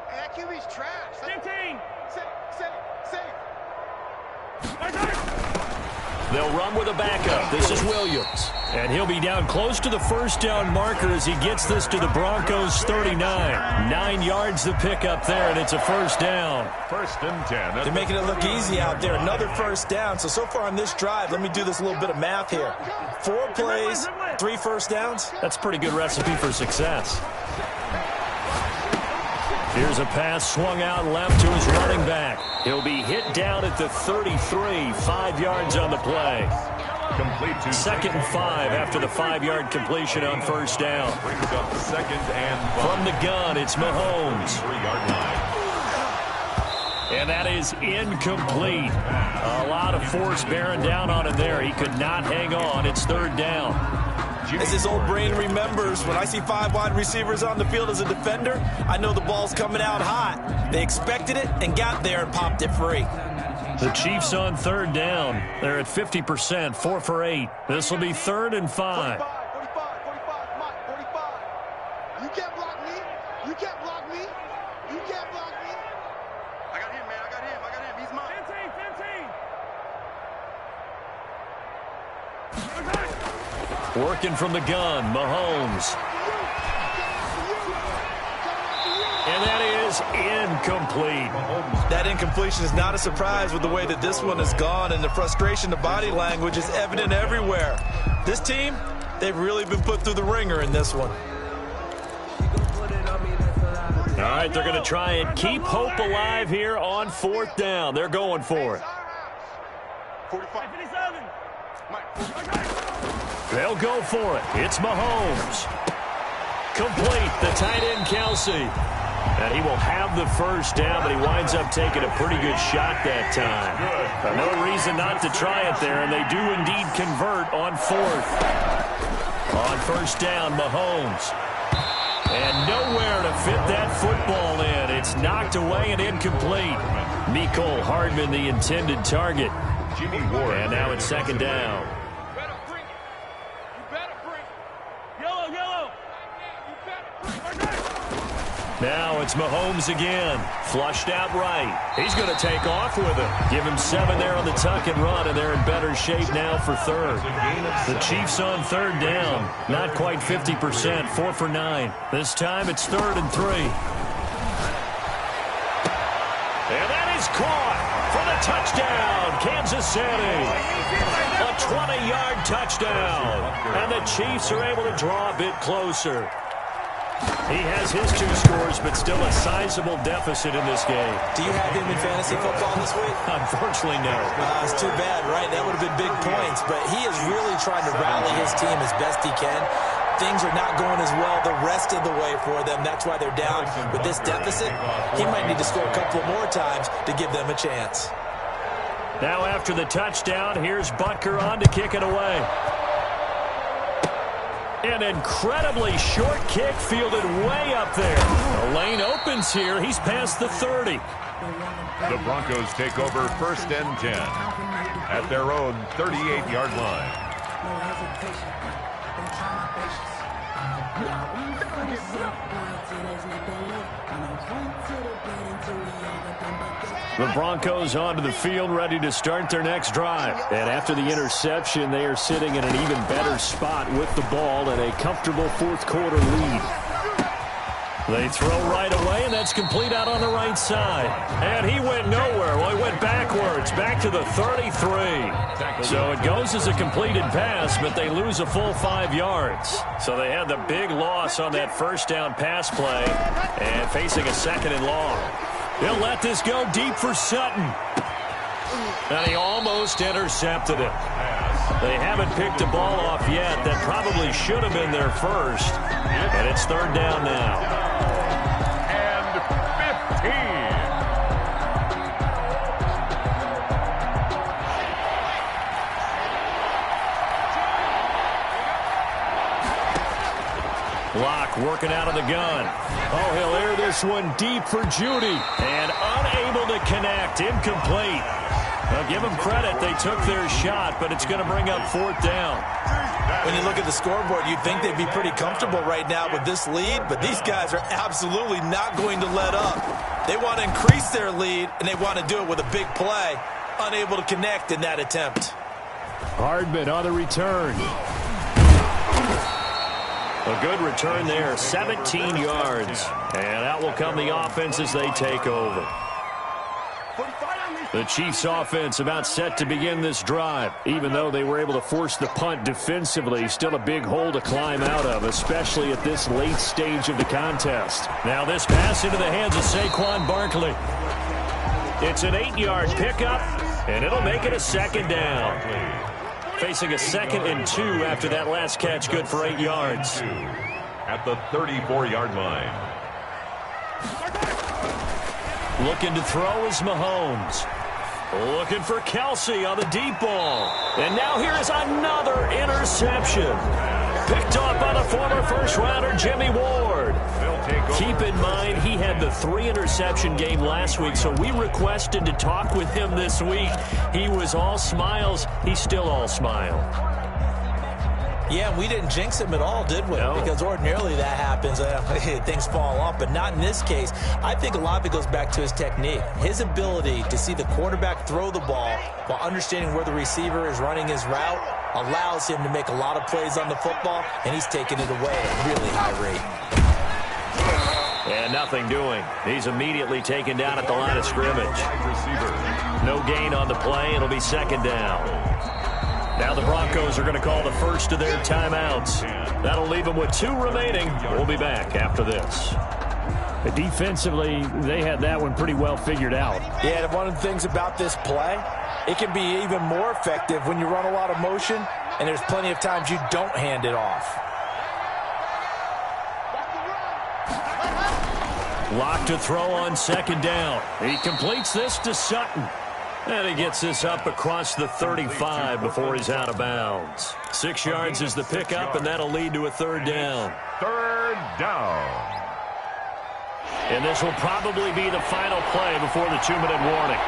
Speaker 4: That QB's trash. 15.
Speaker 1: They'll run with a backup. This is Williams. And he'll be down close to the first down marker as he gets this to the Broncos 39. 9 yards the pickup there, and it's a first down.
Speaker 2: 1st and 10.
Speaker 3: They're making it look easy out there. Another first down. So far on this drive, let me do this little bit of math here. 4 plays, 3 first downs.
Speaker 1: That's a pretty good recipe for success. Here's a pass swung out left to his running back. He'll be hit down at the 33, 5 yards on the play.
Speaker 2: Complete to
Speaker 1: 2nd and 5 after the 5-yard completion on first down.
Speaker 2: Brings up 2nd and 5.
Speaker 1: From the gun, it's Mahomes.
Speaker 2: 3-yard line.
Speaker 1: And that is incomplete. A lot of force bearing down on him there. He could not hang on. It's 3rd down.
Speaker 3: As his old brain remembers, when I see 5 wide receivers on the field as a defender, I know the ball's coming out hot. They expected it and got there and popped it free.
Speaker 1: The Chiefs on 3rd down. They're at 50%, 4 for 8. This will be 3rd and 5.
Speaker 4: 45, Mike, 45. You can't block me. You can't block me. You can't block me. I got him, man. I got him. He's mine. 15.
Speaker 1: Working from the gun, Mahomes. And that is incomplete.
Speaker 3: That incompletion is not a surprise with the way that this one has gone, and the frustration, the body language is evident everywhere. This team, they've really been put through the ringer in this one.
Speaker 1: All right, they're going to try and keep hope alive here on 4th down. They're going for it.
Speaker 4: 45. 57. Mike, 45.
Speaker 1: They'll go for it. It's Mahomes. Complete, the tight end, Kelsey. And he will have the first down, but he winds up taking a pretty good shot that time. No reason not to try it there, and they do indeed convert on fourth. On first down, Mahomes. And nowhere to fit that football in. It's knocked away and incomplete. Mecole Hardman, the intended target. And now it's second down. Now it's Mahomes again. Flushed out right. He's going to take off with it. Give him 7 there on the tuck and run, and they're in better shape now for third. The Chiefs on third down. Not quite 50%. 4 for 9. This time it's 3rd and 3. And that is caught for the touchdown. Kansas City. A 20-yard touchdown. And the Chiefs are able to draw a bit closer. He has his 2 scores, but still a sizable deficit in this game.
Speaker 3: Do you have him in fantasy football this week?
Speaker 1: Unfortunately, no.
Speaker 3: It's too bad, right? That would have been big points, but he is really trying to rally his team as best he can. Things are not going as well the rest of the way for them. That's why they're down with this deficit. He might need to score a couple more times to give them a chance.
Speaker 1: Now after the touchdown, here's Butker on to kick it away. An incredibly short kick fielded way up there. The lane opens here. He's past the 30.
Speaker 2: The Broncos take over 1st and 10 at their own 38-yard line.
Speaker 1: The Broncos onto the field, ready to start their next drive. And after the interception, they are sitting in an even better spot with the ball and a comfortable 4th quarter lead. They throw right away, and that's complete out on the right side. And he went nowhere. Well, he went backwards, back to the 33. So it goes as a completed pass, but they lose a full 5 yards. So they had the big loss on that first down pass play and facing a 2nd and long. They'll let this go deep for Sutton. And he almost intercepted it. They haven't picked a ball off yet. That probably should have been their first. And it's 3rd down now.
Speaker 2: And 15.
Speaker 1: Block working out of the gun. Oh, he'll air this one deep for Judy. And unable to connect. Incomplete. Now, give them credit. They took their shot, but it's going to bring up 4th down.
Speaker 3: When you look at the scoreboard, you'd think they'd be pretty comfortable right now with this lead, but these guys are absolutely not going to let up. They want to increase their lead, and they want to do it with a big play. Unable to connect in that attempt.
Speaker 1: Hardman on the return. A good return there, 17 yards. And out will come the offense as they take over. The Chiefs offense about set to begin this drive. Even though they were able to force the punt defensively, still a big hole to climb out of, especially at this late stage of the contest. Now this pass into the hands of Saquon Barkley. It's an 8-yard pickup, and it'll make it a 2nd down. Facing a 2nd and 2 after that last catch, good for 8 yards.
Speaker 2: At the 34-yard line.
Speaker 1: Looking to throw is Mahomes. Looking for Kelsey on the deep ball. And now here is another interception. Picked off by the former first-rounder Jimmy Ward. Keep in mind, he had the 3-interception game last week, so we requested to talk with him this week. He was all smiles. He's still all smile.
Speaker 3: Yeah, we didn't jinx him at all, did we?
Speaker 1: No.
Speaker 3: Because ordinarily that happens. Things fall off, but not in this case. I think a lot of it goes back to his technique. His ability to see the quarterback throw the ball while understanding where the receiver is running his route allows him to make a lot of plays on the football, and he's taking it away at a really high rate.
Speaker 1: And nothing doing. He's immediately taken down at the line of scrimmage. No gain on the play. It'll be 2nd down. Now the Broncos are going to call the first of their timeouts. That'll leave them with 2 remaining. We'll be back after this. Defensively, they had that one pretty well figured out.
Speaker 3: Yeah, and one of the things about this play, it can be even more effective when you run a lot of motion, and there's plenty of times you don't hand it off.
Speaker 1: Lock to throw on second down. He completes this to Sutton. And he gets this up across the 35 before he's out of bounds. 6 yards is the pickup, and that'll lead to a third down.
Speaker 2: Third down.
Speaker 1: And this will probably be the final play before the 2-minute warning.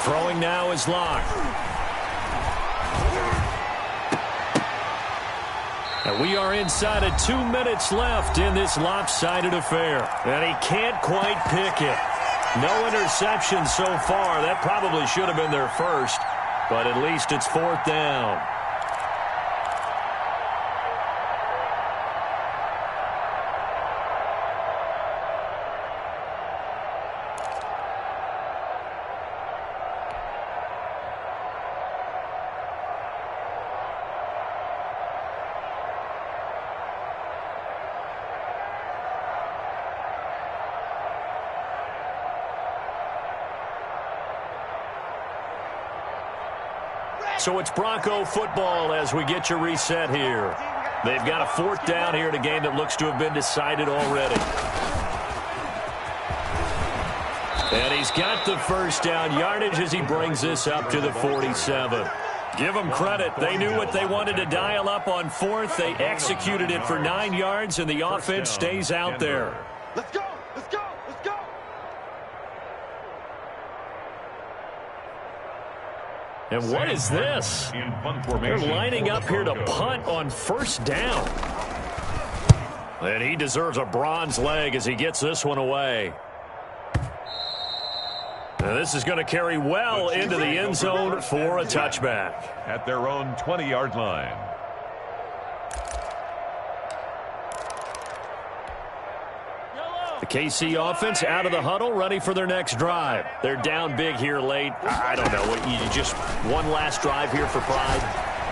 Speaker 1: Throwing now is Locke. And we are inside of 2 minutes left in this lopsided affair. And he can't quite pick it. No interception so far. That probably should have been their first, but at least it's fourth down. So it's Bronco football as we get you reset here. They've got a fourth down here in a game that looks to have been decided already. And he's got the first down yardage as he brings this up to the 47. Give them credit. They knew what they wanted to dial up on fourth. They executed it for 9 yards, and the offense stays out there.
Speaker 4: Let's go! Let's go! Let's go!
Speaker 1: And what is this? They're lining up here to punt on first down. And he deserves a bronze leg as he gets this one away. And this is going to carry well into the end zone for a touchback.
Speaker 2: At their own 20-yard line.
Speaker 1: The KC offense out of the huddle, ready for their next drive. They're down big here late. I don't know. You just one last drive here for pride?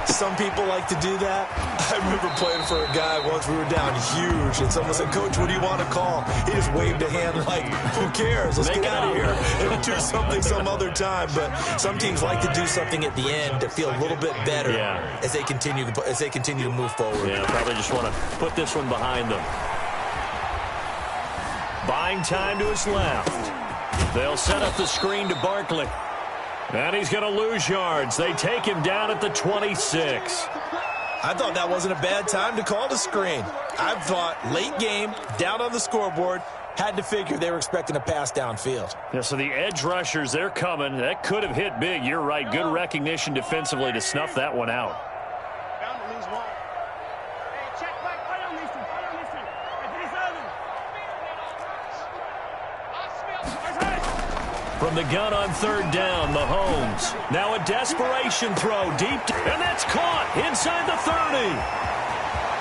Speaker 3: Some people like to do that. I remember playing for a guy once. We were down huge, and someone said, "Coach, what do you want to call?" He just waved a hand like, "Who cares? Let's get out of here and do something some other time." But some teams like to do something at the end to feel a little bit better as they continue to move forward.
Speaker 1: Yeah, probably just want to put this one behind them. Buying time to his left. They'll set up the screen to Barkley. And he's going to lose yards. They take him down at the 26.
Speaker 3: I thought that wasn't a bad time to call the screen. I thought late game, down on the scoreboard, had to figure they were expecting a pass downfield.
Speaker 1: Yeah, so the edge rushers, they're coming. That could have hit big. You're right. Good recognition defensively to snuff that one out.
Speaker 4: Bound to lose one. Hey, check back. Hold on, listen. Hold on, listen.
Speaker 1: From the gun on third down, Mahomes. Now a desperation throw deep, and that's caught inside the 30.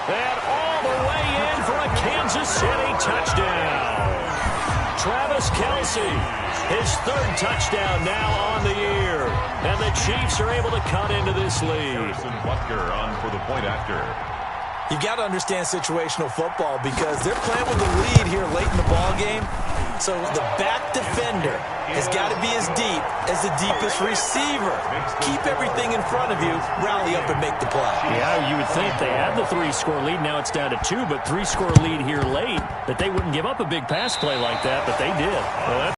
Speaker 1: And all the way in for a Kansas City touchdown. Travis Kelce, his third touchdown now on the year. And the Chiefs are able to cut into this lead.
Speaker 2: Harrison Butker on for the point after.
Speaker 3: You've got to understand situational football because they're playing with the lead here late in the ball game. So the back defender has got to be as deep as the deepest receiver. Keep everything in front of you, rally up and make the play.
Speaker 1: Yeah, you would think they had the 3-score lead. Now it's down to 2, but 3-score lead here late, that they wouldn't give up a big pass play like that, but they did. Well, that's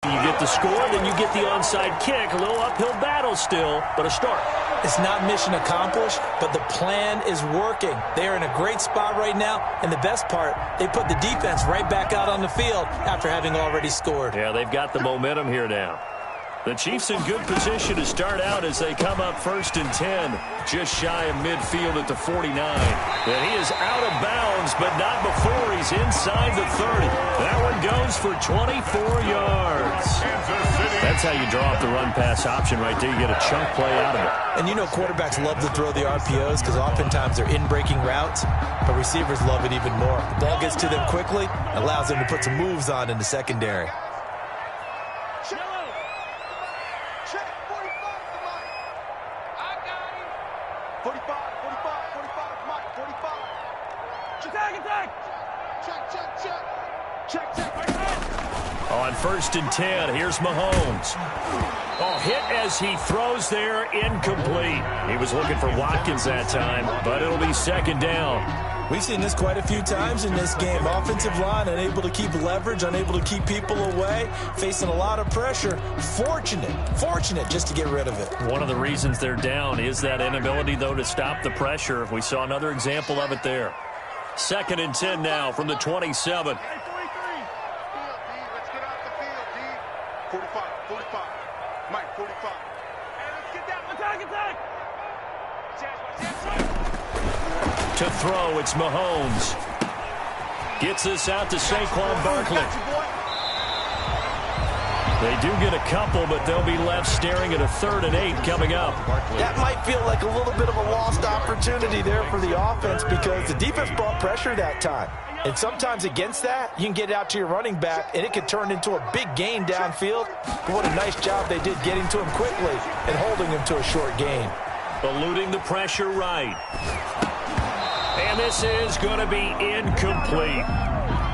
Speaker 1: you get the score, then you get the onside kick. A little uphill battle still, but a start.
Speaker 3: It's not mission accomplished, but the plan is working. They are in a great spot right now, and the best part, they put the defense right back out on the field after having already scored.
Speaker 1: Yeah, they've got the momentum here now. The Chiefs in good position to start out as they come up 1st and 10, just shy of midfield at the 49. And he is out of bounds, but not before he's inside the 30. That one goes for 24 yards. That's how you draw up the run-pass option right there. You get a chunk play out of it.
Speaker 3: And you know quarterbacks love to throw the RPOs because oftentimes they're in-breaking routes, but receivers love it even more. The ball gets to them quickly, allows them to put some moves on in the secondary.
Speaker 4: Check, 45 to Mike. I got him. 45, 45, Mike, 45. Attack. Check.
Speaker 1: On 1st and 10, here's Mahomes. Oh, hit as he throws there, incomplete. He was looking for Watkins that time, but it'll be 2nd down.
Speaker 3: We've seen this quite a few times in this game. Offensive line unable to keep leverage, unable to keep people away, facing a lot of pressure. Fortunate just to get rid of it.
Speaker 1: One of the reasons they're down is that inability, though, to stop the pressure. We saw another example of it there. 2nd and 10 now from the 27.
Speaker 4: Let's get off the field, D. 45. Mike, 45. Hey, let's get down. Attack.
Speaker 1: To throw, it's Mahomes. Gets this out to Saquon Barkley. They do get a couple, but they'll be left staring at a 3rd and 8 coming up.
Speaker 3: That might feel like a little bit of a lost opportunity there for the offense because the defense brought pressure that time. And sometimes against that, you can get out to your running back, and it could turn into a big gain downfield. But what a nice job they did getting to him quickly and holding him to a short gain.
Speaker 1: Eluding the pressure right. And this is going to be incomplete.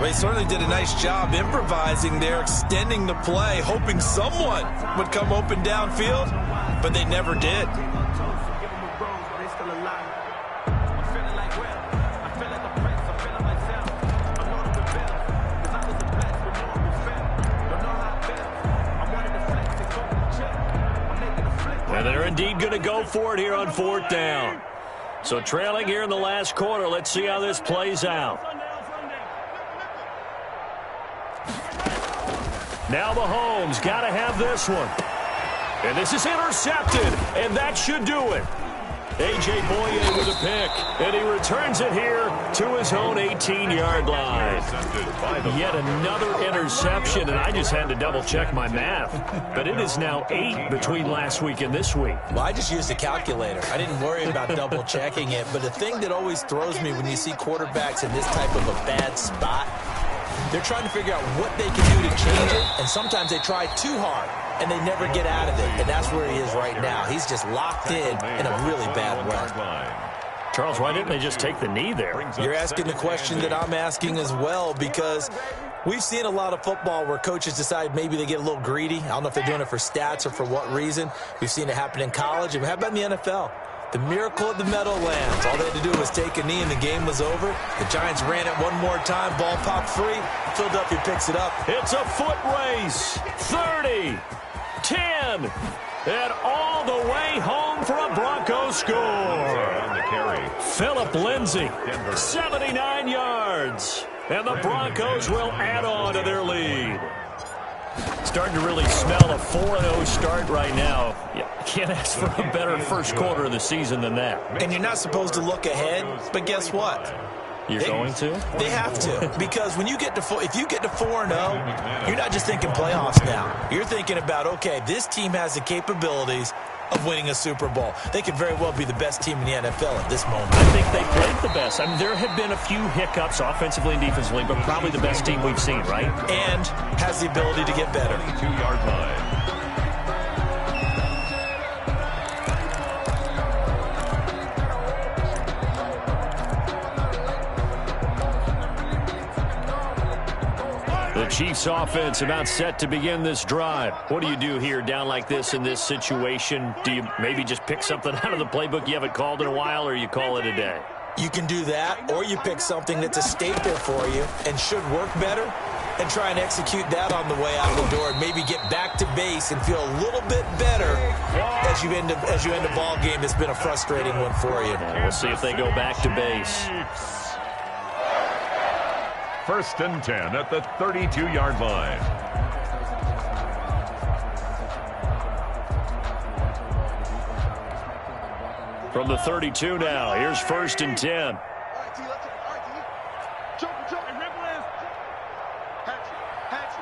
Speaker 3: They certainly did a nice job improvising there, extending the play, hoping someone would come open downfield, but they never did.
Speaker 1: And they're indeed going to go for it here on 4th down. So trailing here in the last quarter, let's see how this plays out. Now Mahomes got to have this one. And this is intercepted, and that should do it. A.J. Boye with a pick, and he returns it here to his own 18-yard line. Yet another interception, and I just had to double-check my math. But it is now 8 between last week and this week.
Speaker 3: Well, I just used a calculator. I didn't worry about double-checking it. But the thing that always throws me when you see quarterbacks in this type of a bad spot, they're trying to figure out what they can do to change it, and sometimes they try too hard, and they never get out of it, and that's where he is right now. He's just locked in a really bad way.
Speaker 1: Charles, why didn't they just take the knee there?
Speaker 3: You're asking the question that I'm asking as well, because we've seen a lot of football where coaches decide maybe they get a little greedy. I don't know if they're doing it for stats or for what reason. We've seen it happen in college, and how about in the NFL? The miracle of the Meadowlands. All they had to do was take a knee and the game was over. The Giants ran it one more time. Ball popped free. Philadelphia picks it up.
Speaker 1: It's a foot race. 30, 10, and all the way home for a Broncos score. Phillip Lindsay, 79 yards. And the Broncos will add on to their lead. Starting to really smell a 4-0 start right now. You can't ask for a better first quarter of the season than that.
Speaker 3: And you're not supposed to look ahead, but guess what?
Speaker 1: You're going to?
Speaker 3: They have to, because when you get to if you get to 4-0, you're not just thinking playoffs now. You're thinking about, okay, this team has the capabilities of winning a Super Bowl. They could very well be the best team in the NFL at this moment.
Speaker 1: I think they played the best. I mean, there have been a few hiccups offensively and defensively, but probably the best team we've seen, right?
Speaker 3: And has the ability to get better.
Speaker 2: 2-yard line.
Speaker 1: The Chiefs offense about set to begin this drive. What do you do here down like this in this situation? Do you maybe just pick something out of the playbook you haven't called in a while, or you call it a day?
Speaker 3: You can do that, or you pick something that's a staple for you and should work better and try and execute that on the way out the door and maybe get back to base and feel a little bit better as you end a ball game that's been a frustrating one for you.
Speaker 1: And we'll see if they go back to base.
Speaker 2: 1st and 10 at the 32-yard line.
Speaker 1: From the 32 now, here's 1st and 10.
Speaker 4: All right, T, let's go. All right, T. Jump. And rip left. Hatch.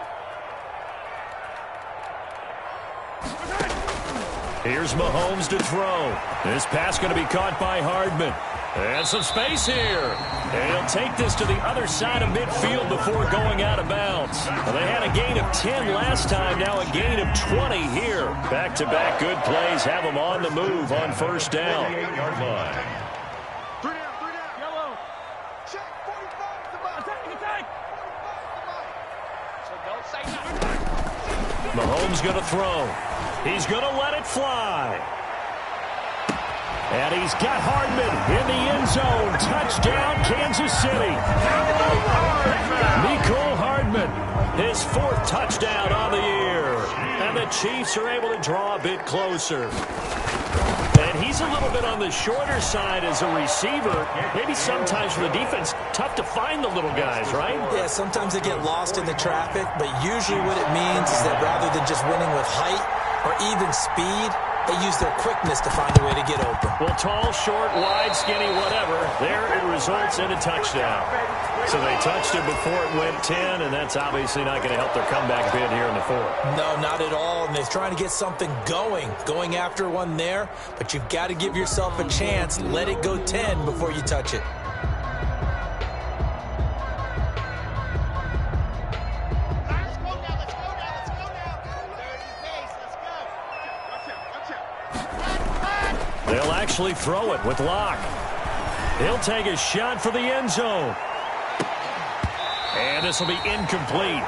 Speaker 1: Here's Mahomes to throw. This pass going to be caught by Hardman. And some space here. And he'll take this to the other side of midfield before going out of bounds. Well, they had a gain of 10 last time, now a gain of 20 here. Back-to-back good plays have them on the move on 1st down.
Speaker 2: 38-yard line.
Speaker 4: 3 down. Yellow. Check. 45 the ball. Attack. 45 the ball. So don't say nothing.
Speaker 1: Mahomes going to throw. He's going to let it fly. And he's got Hardman in the end zone. Touchdown, Kansas City. Mecole Hardman, his 4th touchdown on the year. And the Chiefs are able to draw a bit closer. And he's a little bit on the shorter side as a receiver. Maybe sometimes for the defense, tough to find the little guys, right?
Speaker 3: Yeah, sometimes they get lost in the traffic, but usually what it means is that rather than just winning with height or even speed, they use their quickness to find a way to get open.
Speaker 1: Well, tall, short, wide, skinny, whatever, there it results in a touchdown. So they touched it before it went 10, and that's obviously not going to help their comeback bid here in the 4th.
Speaker 3: No, not at all, and they're trying to get something going after one there, but you've got to give yourself a chance. Let it go 10 before you touch it.
Speaker 1: They'll actually throw it with Locke. He'll take a shot for the end zone. And this will be incomplete.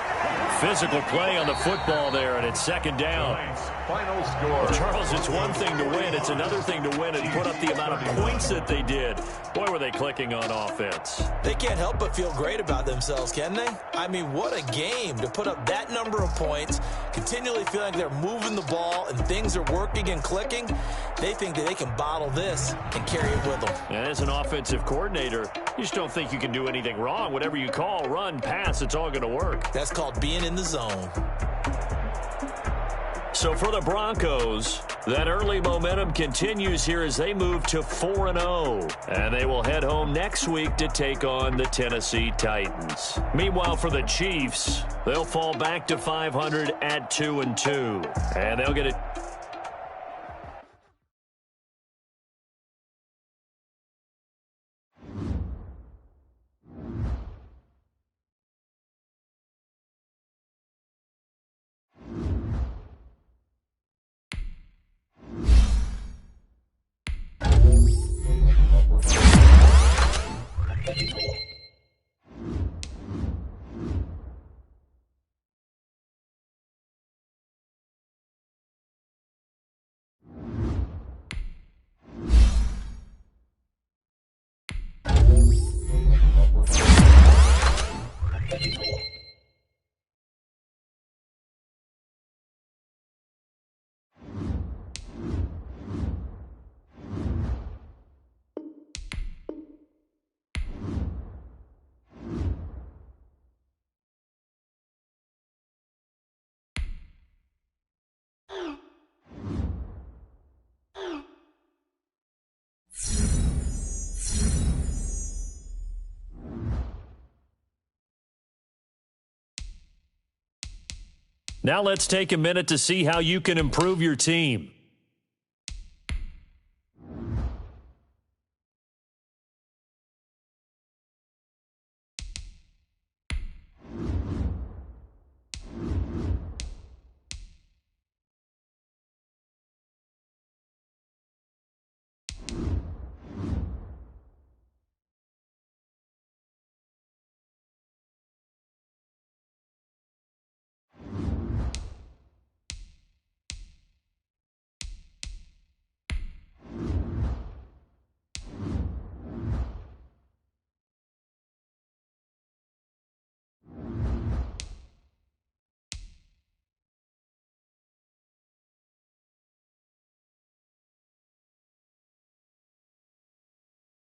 Speaker 1: Physical play on the football there, and it's 2nd down.
Speaker 2: Final score.
Speaker 1: Charles, it's one thing to win. It's another thing to win and put up the amount of points that they did. Boy, were they clicking on offense.
Speaker 3: They can't help but feel great about themselves, can they? I mean, what a game to put up that number of points, continually feeling like they're moving the ball and things are working and clicking. They think that they can bottle this and carry it with them.
Speaker 1: And as an offensive coordinator, you just don't think you can do anything wrong. Whatever you call, run, pass, it's all going to work.
Speaker 3: That's called being in the zone.
Speaker 1: So for the Broncos, that early momentum continues here as they move to 4-0. And they will head home next week to take on the Tennessee Titans. Meanwhile, for the Chiefs, they'll fall back to 500 at 2-2. And they'll get it. Now let's take a minute to see how you can improve your team.